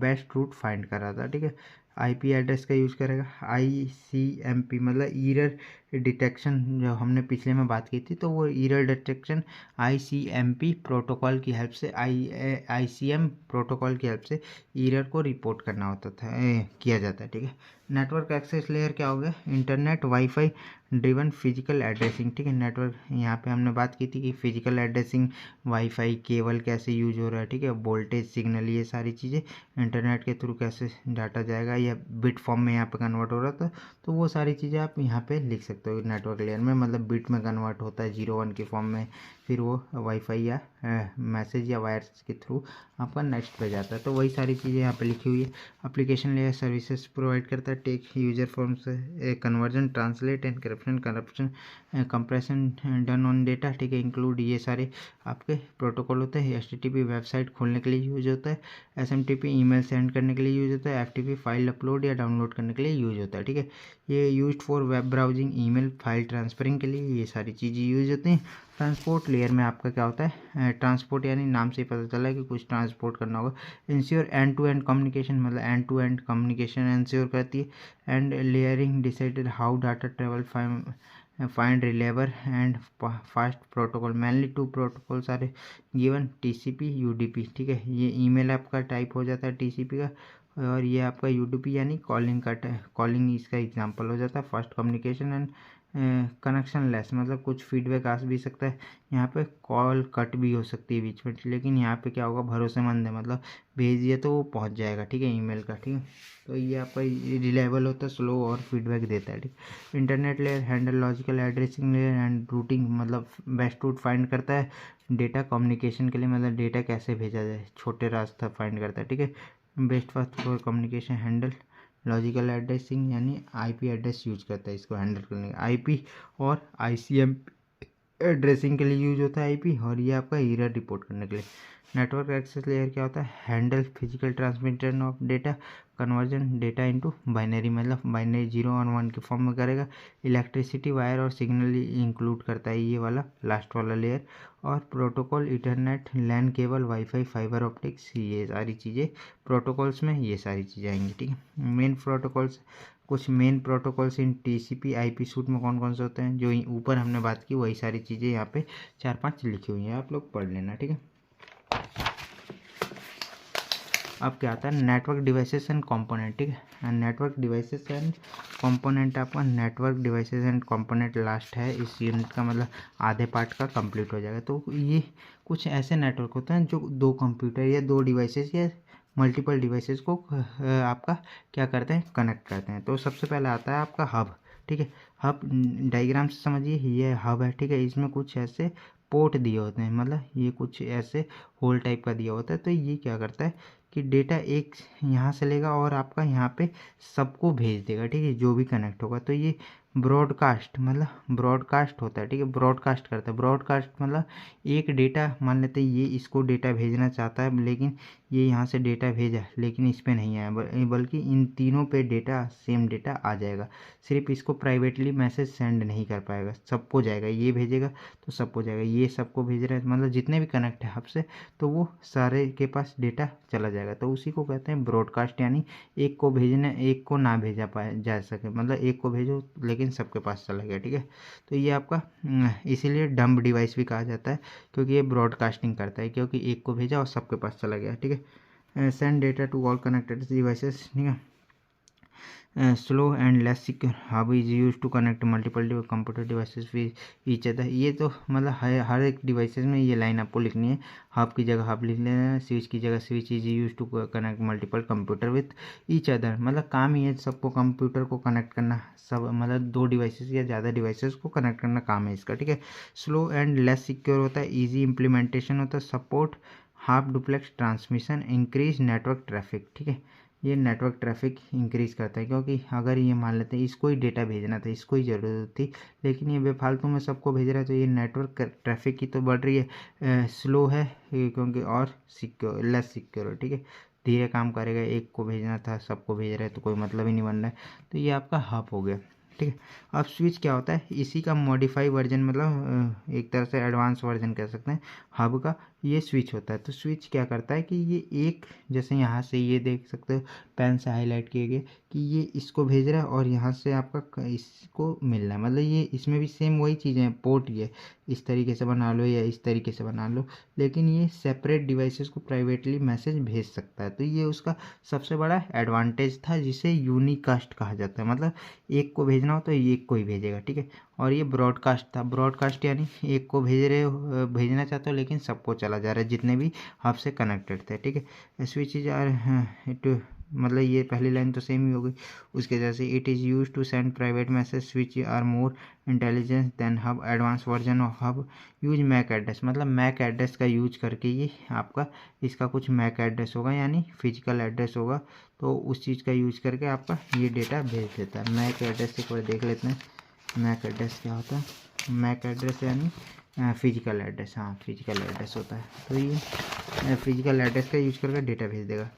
बेस्ट रूट फाइंड कर रहा था, ठीक है। IP एड्रेस का यूज़ करेगा। ICMP मतलब ईरर डिटेक्शन, जो हमने पिछले में बात की थी, तो वो ईरर डिटेक्शन ICMP प्रोटोकॉल की हेल्प से, ICM प्रोटोकॉल की हेल्प से ईरर को रिपोर्ट करना होता था, किया जाता है, ठीक है। नेटवर्क एक्सेस लेयर क्या हो गया, internet wifi driven physical addressing, ठीक है। नेटवर्क यहाँ पे हमने बात की थी कि फिजिकल एड्रेसिंग, वाईफाई केबल कैसे यूज हो रहा है, ठीक है। वोल्टेज सिग्नल, ये सारी चीज़ें इंटरनेट के थ्रू कैसे डाटा जाएगा या बिट फॉर्म में यहाँ पे कन्वर्ट हो रहा था, तो वो सारी चीज़ें आप यहाँ पे लिख सकते हो नेटवर्क लेयर में, मतलब बिट में कन्वर्ट होता है 0-1 के फॉर्म में, फिर वो वाईफाई या मैसेज या वायर्स के थ्रू आपका नेक्स्ट पे जाता है। तो वही सारी चीज़ें यहाँ पे लिखी हुई है। एप्लीकेशन लेयर सर्विसेज प्रोवाइड करता है, टेक यूजर फॉर्म से conversion, translate, encryption, corruption, compression done on data, ठीक है। इंक्लूड ये सारे आपके प्रोटोकॉल होते हैं। HTTP वेबसाइट खोलने के लिए यूज होता है। SMTP ईमेल सेंड करने के लिए यूज होता है। FTP फाइल अपलोड या डाउनलोड करने के लिए यूज होता है, ठीक है। ये use for web browsing, email file transferring के लिए ये सारी चीज़ें यूज होती हैं। ट्रांसपोर्ट लेयर में आपका क्या होता है, ट्रांसपोर्ट यानी नाम से ही पता चला है कि कुछ ट्रांसपोर्ट करना होगा। Ensure end to end communication, मतलब end to end communication ensure करती है। And layering decided how data travel, find रिलेवर and fast protocol, mainly 2 protocols are given, TCP UDP, ठीक है। ये ईमेल आपका टाइप हो जाता है TCP का, और ये आपका UDP यानी कॉलिंग इसका एग्जांपल हो जाता है। Fast communication and connection less, मतलब कुछ फीडबैक आ भी सकता है, यहाँ पे कॉल कट भी हो सकती है बीच में, लेकिन यहाँ पे क्या होगा, भरोसेमंद है, मतलब भेज दिया तो वो पहुँच जाएगा, ठीक है, ईमेल का, ठीक है। तो ये आपका रिलायबल होता है, स्लो और फीडबैक देता है, ठीक। Internet layer handle logical addressing layer and routing, मतलब बेस्ट रूट फाइंड करता है। डेटा कम्युनिकेशन के लिए, मतलब डेटा कैसे भेजा जाए, छोटे रास्ता फाइंड करता है, ठीक है। Best path for communication handle logical addressing यानी IP एड्रेस यूज करता है इसको हैंडल करने के। IP और ICMP एड्रेसिंग के लिए यूज होता है IP, और ये आपका एरर रिपोर्ट करने के लिए। नेटवर्क एक्सेस लेयर क्या होता है, handle physical transmission of data, conversion data into binary, मतलब बाइनरी 0 और 1 के फॉर्म में करेगा। इलेक्ट्रिसिटी वायर और सिग्नल इंक्लूड करता है ये वाला लास्ट वाला लेयर। और protocol, internet, LAN cable, wifi, fibre optics, ये सारी चीज़ें प्रोटोकॉल्स में ये सारी चीज़ें आएंगी, ठीक है। मेन प्रोटोकॉल्स, कुछ main protocols in TCP IP suit में कौन कौन से होते हैं, जो ऊपर हमने बात की वही सारी चीज़ें यहाँ पे 4-5 लिखी हुई हैं, आप लोग पढ़ लेना, ठीक है। अब क्या आता है, नेटवर्क डिवाइसेस एंड कंपोनेंट, ठीक है। नेटवर्क डिवाइसेस एंड कंपोनेंट, आपका network devices and component last है इस यूनिट का, मतलब आधे पार्ट का कंप्लीट हो जाएगा। तो ये कुछ ऐसे नेटवर्क होते हैं जो 2 कंप्यूटर या 2 डिवाइसेस या मल्टीपल डिवाइसेस को आपका क्या करते हैं, कनेक्ट करते हैं। तो सबसे पहले आता है आपका हब, ठीक है। हब डायग्राम से समझिए, ये हब है, ठीक है। इसमें कुछ ऐसे पोर्ट दिए होते हैं, मतलब ये कुछ ऐसे होल टाइप का दिया होता है। तो ये क्या करता है कि डेटा एक यहाँ से लेगा और आपका यहाँ पे सबको भेज देगा, ठीक है, जो भी कनेक्ट होगा। तो ये ब्रॉडकास्ट मतलब ब्रॉडकास्ट होता है, ठीक है, ब्रॉडकास्ट करता है। ब्रॉडकास्ट मतलब एक डेटा, मान लेते हैं ये इसको डेटा भेजना चाहता है, लेकिन ये यहाँ से डेटा भेजा लेकिन इस पे नहीं आया, बल्कि इन तीनों पे डेटा सेम डेटा आ जाएगा। सिर्फ इसको प्राइवेटली मैसेज सेंड नहीं कर पाएगा, सबको जाएगा। ये भेजेगा तो सबको जाएगा, ये सबको भेज रहा है मतलब जितने भी कनेक्ट है आपसे, तो वो सारे के पास डेटा चला जाएगा। तो उसी को कहते हैं ब्रॉडकास्ट, यानी एक को भेजना, एक को ना भेजा पाए जा सके, मतलब एक को भेजो लेकिन सबके पास चला गया, ठीक है। तो ये आपका इसीलिए डंब डिवाइस भी कहा जाता है, क्योंकि ये ब्रॉडकास्टिंग करता है, क्योंकि एक को भेजा और सबके पास चला गया, ठीक है। Send data to all connected devices, ठीक है। Slow and less secure hub is use to connect multiple computer devices with each other. ये तो मतलब हर एक डिवाइसेस में ये लाइन आपको लिखनी है। हब की जगह हब लिख लेना है, स्विच की जगह switch is use to connect multiple computer with each other. मतलब काम ही है सबको कंप्यूटर को कनेक्ट करना, सब मतलब दो डिवाइसेस या ज़्यादा डिवाइसेस को कनेक्ट करना काम है इसका, ठीक है। स्लो एंड लेस सिक्योर होता है, ईजी इम्प्लीमेंटेशन होता है, support half duplex transmission, increase network traffic, ठीक है। ये नेटवर्क ट्रैफिक इंक्रीज़ करता है, क्योंकि अगर ये मान लेते हैं इसको ही डेटा भेजना था, इसको ही ज़रूरत थी, लेकिन ये बेफालतू में सबको भेज रहा है, तो ये नेटवर्क ट्रैफिक की तो बढ़ रही है, स्लो है क्योंकि, और सिक्योर लेस सिक्योर है, ठीक है। धीरे काम करेगा, एक को भेजना था सबको भेज रहा है तो कोई मतलब ही नहीं बन रहा है। तो ये आपका हब हो गया, ठीक है। अब स्विच क्या होता है, इसी का मॉडिफाई वर्जन, मतलब एक तरह से एडवांस वर्जन कह सकते हैं हब का, ये स्विच होता है। तो स्विच क्या करता है कि ये एक, जैसे यहाँ से ये देख सकते हो पेन से हाईलाइट किए गए कि ये इसको भेज रहा है और यहाँ से आपका इसको मिल रहा है, मतलब ये इसमें भी सेम वही चीज़ें हैं। पोर्ट ये इस तरीके से बना लो या इस तरीके से बना लो, लेकिन ये सेपरेट डिवाइसेस को प्राइवेटली मैसेज भेज सकता है। तो ये उसका सबसे बड़ा एडवांटेज था, जिसे यूनिकास्ट कहा जाता है। मतलब एक को भेजना हो तो एक को ही भेजेगा, ठीक है। और ये ब्रॉडकास्ट था, ब्रॉडकास्ट यानी एक को भेज रहे हो, भेजना चाहते हो, लेकिन सबको चला जा रहा है जितने भी आपसे कनेक्टेड थे, ठीक है। स्विचेज आर मतलब ये पहली लाइन तो सेम ही हो गई। उसके जैसे it is use to send private message, switch are more intelligence than hub, advance version of hub use MAC address. मतलब मैक एड्रेस का यूज करके ये आपका इसका कुछ मैक एड्रेस होगा, यानी फिजिकल एड्रेस होगा, तो उस चीज़ का यूज करके आपका ये डेटा भेज देता है। मैक एड्रेस एक बार देख लेते हैं, मैक एड्रेस क्या होता है। मैक एड्रेस यानी फिजिकल एड्रेस, हाँ फिजिकल एड्रेस होता है। तो ये फिजिकल एड्रेस का यूज करके डेटा भेज देगा।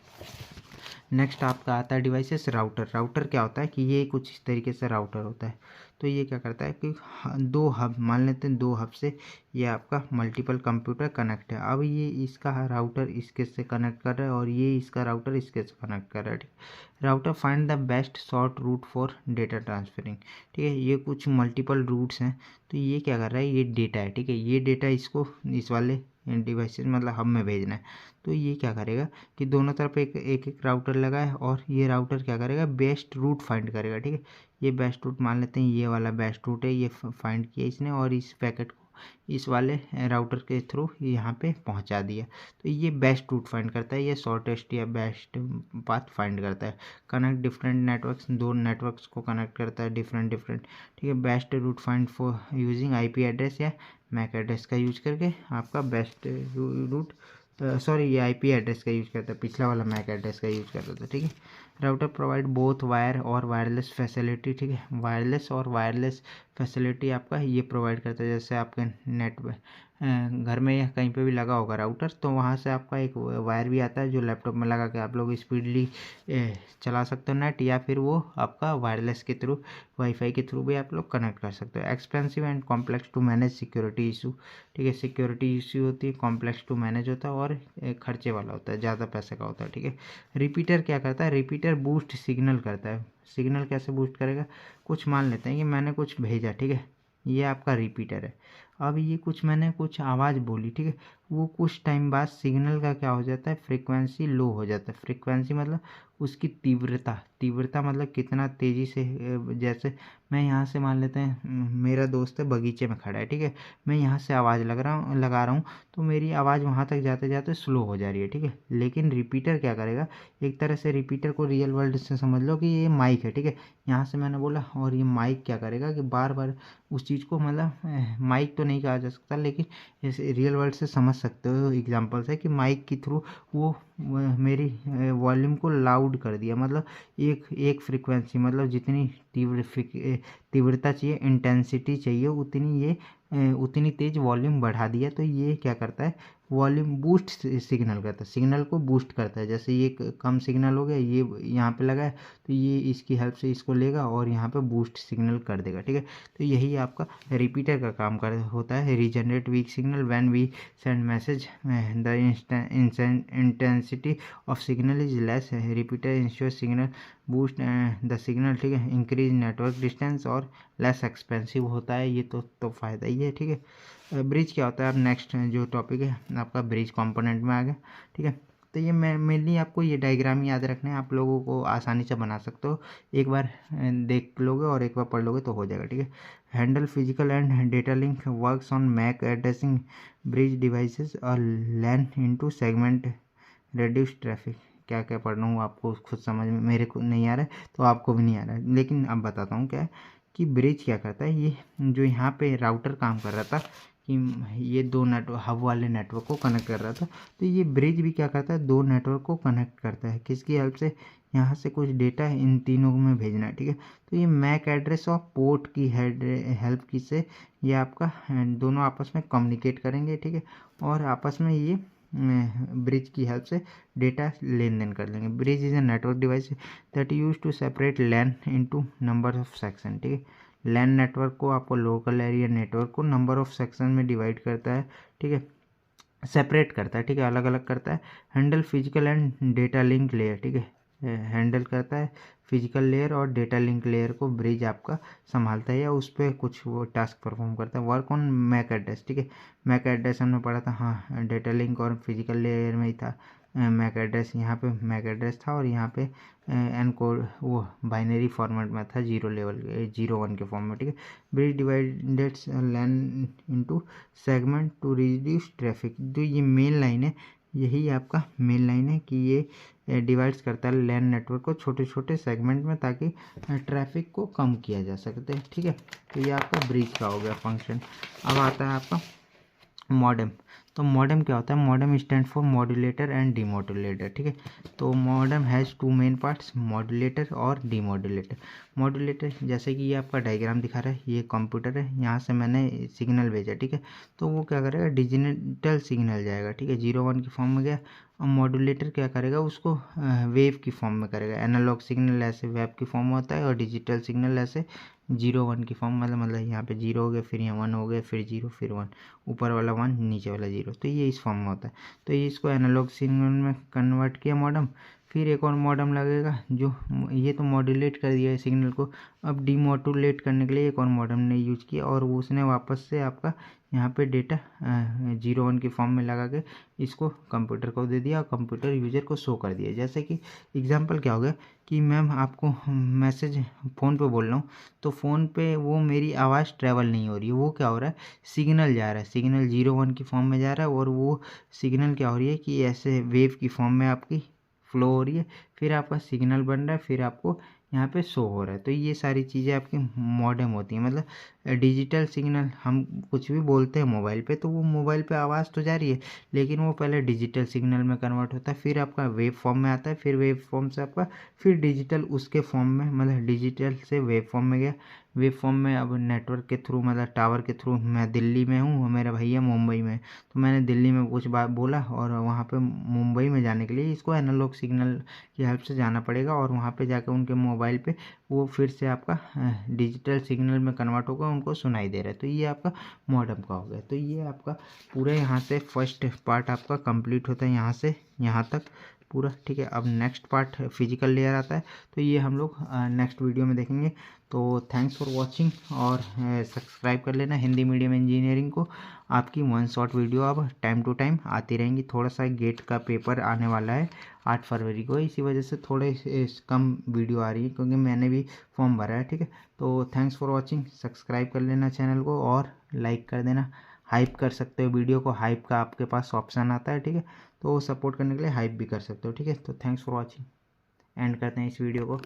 नेक्स्ट आपका आता है डिवाइसेस राउटर। राउटर क्या होता है कि ये कुछ इस तरीके से राउटर होता है। तो ये क्या करता है कि दो हब, मान लेते हैं दो हब से ये आपका मल्टीपल कंप्यूटर कनेक्ट है। अब ये इसका राउटर इसके से कनेक्ट कर रहा है और ये इसका राउटर इसके से कनेक्ट कर रहा है, ठीक। Router find the best short route for data transferring, ठीक है। ये कुछ मल्टीपल रूट्स हैं, तो ये क्या कर रहा है, ये डेटा है, ठीक है। ये डेटा इसको इस वाले डिवाइसेस मतलब हब में भेजना है। तो ये क्या करेगा कि दोनों तरफ एक एक राउटर लगा है, और ये राउटर क्या करेगा, बेस्ट रूट फाइंड करेगा, ठीक है। ये बेस्ट रूट मान लेते हैं, ये वाला बेस्ट रूट है, ये फाइंड किया इसने और इस पैकेट को इस वाले राउटर के थ्रू यहाँ पे पहुँचा दिया। तो ये बेस्ट रूट फाइंड करता है, ये शॉर्टेस्ट या बेस्ट पाथ फाइंड करता है। कनेक्ट डिफरेंट नेटवर्क्स, दो नेटवर्क्स को कनेक्ट करता है डिफरेंट, ठीक है। Best route find for using IP address या मैक एड्रेस का यूज करके आपका बेस्ट रूट, सॉरी ये आईपी एड्रेस का यूज करता है, पिछला वाला मैक एड्रेस का यूज करता था, ठीक है। राउटर प्रोवाइड बोथ वायर और वायरलेस फैसिलिटी, ठीक है। वायरलेस और वायरलेस फैसिलिटी आपका ये प्रोवाइड करता है। जैसे आपके नेट घर में या कहीं पे भी लगा होगा राउटर, तो वहाँ से आपका एक वायर भी आता है जो लैपटॉप में लगा के आप लोग स्पीडली चला सकते हो नेट, या फिर वो आपका वायरलेस के थ्रू, वाईफाई के थ्रू भी आप लोग कनेक्ट कर सकते हो। Expensive and complex to manage security issue, ठीक है। सिक्योरिटी इशू होती है, कॉम्प्लेक्स टू मैनेज होता है और खर्चे वाला होता है, ज़्यादा पैसे का होता है, ठीक है। रिपीटर क्या करता है, रिपीटर बूस्ट सिग्नल करता है। सिग्नल कैसे बूस्ट करेगा, कुछ मान लेते हैं कि मैंने कुछ भेजा, ठीक है। ये आपका रिपीटर है। अब ये कुछ मैंने कुछ आवाज़ बोली, ठीक है। वो कुछ टाइम बाद सिग्नल का क्या हो जाता है, फ्रीक्वेंसी लो हो जाता है। फ्रीक्वेंसी मतलब उसकी तीव्रता, तीव्रता मतलब कितना तेज़ी से, जैसे मैं यहाँ से मान लेते हैं मेरा दोस्त है बगीचे में खड़ा है, ठीक है। मैं यहाँ से आवाज़ लगा रहा हूँ, तो मेरी आवाज़ वहाँ तक जाते जाते स्लो हो जा रही है, ठीक है। लेकिन रिपीटर क्या करेगा, एक तरह से रिपीटर को रियल वर्ल्ड से समझ लो कि ये माइक है, ठीक है। यहाँ से मैंने बोला और ये माइक क्या करेगा कि बार बार उस चीज़ को, मतलब माइक तो तो नहीं कहा जा सकता, लेकिन इस रियल वर्ल्ड से समझ सकते हो एग्जांपल से कि माइक के थ्रू वो मेरी वॉल्यूम को लाउड कर दिया, मतलब एक फ्रीक्वेंसी, मतलब जितनी तीव्रता चाहिए, इंटेंसिटी चाहिए, उतनी तेज वॉल्यूम बढ़ा दिया। तो ये क्या करता है, वॉल्यूम बूस्ट सिग्नल करता है, सिग्नल को बूस्ट करता है। जैसे ये कम सिग्नल हो गया, ये यहाँ पे लगा है, तो ये इसकी हेल्प से इसको लेगा और यहाँ पे बूस्ट सिग्नल कर देगा, ठीक है। तो यही आपका रिपीटर का काम होता है, regenerate weak signal when we send message the intensity of signal is less, repeater ensure signal boost the signal, ठीक है, इंक्रीज नेटवर्क डिस्टेंस और लेस एक्सपेंसिव होता है। ये तो फ़ायदा ही है, ठीक है। ब्रिज क्या होता है, अब नेक्स्ट जो टॉपिक है आपका ब्रिज कंपोनेंट में आ गया, ठीक है। तो ये मेनली आपको ये डायग्राम याद रखना है, आप लोगों को आसानी से बना सकते हो, एक बार देख लोगे और एक बार पढ़ लोगे तो हो जाएगा, ठीक है। Handle physical and data link works on MAC addressing bridge devices और LAN into segment reduce traffic. क्या क्या पढ़ रहा हूँ आपको खुद समझ में, मेरे को नहीं आ रहा है तो आपको भी नहीं आ रहा है, लेकिन अब बताता हूँ क्या है कि ब्रिज क्या करता है। ये जो यहाँ पे राउटर काम कर रहा था कि ये दो नेटवर्क हब वाले नेटवर्क को कनेक्ट कर रहा था, तो ये ब्रिज भी क्या करता है, दो नेटवर्क को कनेक्ट करता है। किसकी हेल्प से, यहाँ से कुछ डेटा इन तीनों में भेजना है, ठीक है। तो ये मैक एड्रेस और पोर्ट की हेल्प की से ये आपका दोनों आपस में कम्युनिकेट करेंगे, ठीक है, और आपस में ये ब्रिज की हेल्प से डेटा लेन देन कर लेंगे। Bridge is a network device that use to separate LAN into number of section, ठीक है। लैन नेटवर्क को आपको लोकल एरिया नेटवर्क को नंबर ऑफ सेक्शन में डिवाइड करता है, ठीक है, सेपरेट करता है, ठीक है, अलग अलग करता है। Handle physical and data link layer, ठीक है, हैंडल करता है फिजिकल लेयर और डेटा लिंक लेयर को ब्रिज आपका संभालता है या उस पर कुछ वो टास्क परफॉर्म करता है। वर्क ऑन मैक एड्रेस, ठीक है, मैक एड्रेस हमने पढ़ा था, हाँ, डेटा लिंक और फिजिकल लेयर में ही था मैक एड्रेस। यहाँ पे मैक एड्रेस था और यहाँ पे एनकोड वो बाइनरी फॉर्मेट में था, 0 1 के फॉर्म में, ठीक है। Bridge divided LAN into segment to reduce traffic. जो ये मेन लाइन है, यही आपका मेन लाइन है कि ये डिवाइड्स करता है लैन नेटवर्क को छोटे छोटे सेगमेंट में, ताकि ट्रैफिक को कम किया जा सकते, ठीक है। तो ये आपका ब्रिज का हो गया फंक्शन। अब आता है आपका मॉडेम। तो मॉडेम क्या होता है, modem stand for modulator and demodulator, ठीक है। तो modem has two main parts, modulator और डीमॉड्यूलेटर। मॉड्यूलेटर जैसे कि ये आपका डायग्राम दिखा रहा है, ये कंप्यूटर है, यहाँ से मैंने सिग्नल भेजा, ठीक है, तो वो क्या करेगा, डिजिटल सिग्नल जाएगा, ठीक है, 0 1 की फॉर्म में गया। और मॉड्यूलेटर क्या करेगा, उसको वेव की फॉर्म में करेगा। एनालॉग सिग्नल ऐसे वेव की फॉर्म में होता है और डिजिटल सिग्नल ऐसे 0 1 की फॉर्म, मतलब यहाँ पे 0 हो गया, फिर यहाँ 1 हो गया, फिर 0, फिर 1, ऊपर वाला 1, नीचे वाला 0, तो ये इस फॉर्म में होता है। तो ये इसको एनालॉग सिग्नल में कन्वर्ट किया मॉडेम। फिर एक और मॉडेम लगेगा, जो ये तो मॉड्यूलेट कर दिया है सिग्नल को, अब डीमॉड्यूलेट करने के लिए एक और मॉडेम ने यूज किया और वो उसने वापस से आपका यहाँ पे डेटा 0 1 की फॉर्म में लगा के इसको कंप्यूटर को दे दिया और कंप्यूटर यूजर को शो कर दिया। जैसे कि एग्जांपल क्या हो गया कि मैम आपको मैसेज फ़ोन पे बोल रहा हूँ, तो फ़ोन पे वो मेरी आवाज़ ट्रैवल नहीं हो रही है, वो क्या हो रहा है, सिग्नल जा रहा है, सिग्नल 0 1 की फॉर्म में जा रहा है और वो सिग्नल क्या हो रही है कि ऐसे वेव की फॉर्म में आपकी फ्लो हो रही है, फिर आपका सिग्नल बन रहा है, फिर आपको यहाँ पे शो हो रहा है। तो ये सारी चीज़ें आपकी मॉडेम होती हैं, मतलब डिजिटल सिग्नल हम कुछ भी बोलते हैं मोबाइल पे, तो वो मोबाइल पे आवाज़ तो जा रही है, लेकिन वो पहले डिजिटल सिग्नल में कन्वर्ट होता है, फिर आपका वेव फॉर्म में आता है, फिर वेव फॉर्म से आपका फिर डिजिटल उसके फॉर्म में, मतलब डिजिटल से वेव फॉर्म में गया। वेव फॉर्म में अब नेटवर्क के थ्रू, मतलब टावर के थ्रू, मैं दिल्ली में हूँ, मेरा भैया मुंबई में, तो मैंने दिल्ली में कुछ बात बोला और वहाँ पे मुंबई में जाने के लिए इसको एनालॉग सिग्नल की हेल्प से जाना पड़ेगा और वहाँ पे जाकर उनके मोबाइल पे वो फिर से आपका डिजिटल सिग्नल में कन्वर्ट होगा, उनको सुनाई दे रहा है। तो ये आपका मॉडेम का हो गया। तो ये आपका पूरा यहाँ से फर्स्ट पार्ट आपका कंप्लीट होता है, यहाँ से यहाँ तक पूरा, ठीक है। अब नेक्स्ट पार्ट फिजिकल लेयर आता है, तो ये हम लोग नेक्स्ट वीडियो में देखेंगे। तो थैंक्स फॉर वाचिंग और सब्सक्राइब कर लेना हिंदी मीडियम इंजीनियरिंग को। आपकी 1 शॉट वीडियो अब टाइम टू टाइम आती रहेंगी। थोड़ा सा गेट का पेपर आने वाला है 8 फरवरी को, इसी वजह से थोड़े कम वीडियो आ रही है, क्योंकि मैंने भी फॉर्म भरा है, ठीक है। तो थैंक्स फॉर वाचिंग, सब्सक्राइब कर लेना चैनल को और लाइक कर देना। हाइप कर सकते हो वीडियो को, हाइप का आपके पास ऑप्शन आता है, ठीक है, तो सपोर्ट करने के लिए हाइप भी कर सकते हो, ठीक है। तो थैंक्स फॉर वॉचिंग, एंड करते हैं इस वीडियो को।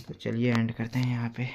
तो चलिए एंड करते हैं यहाँ पे।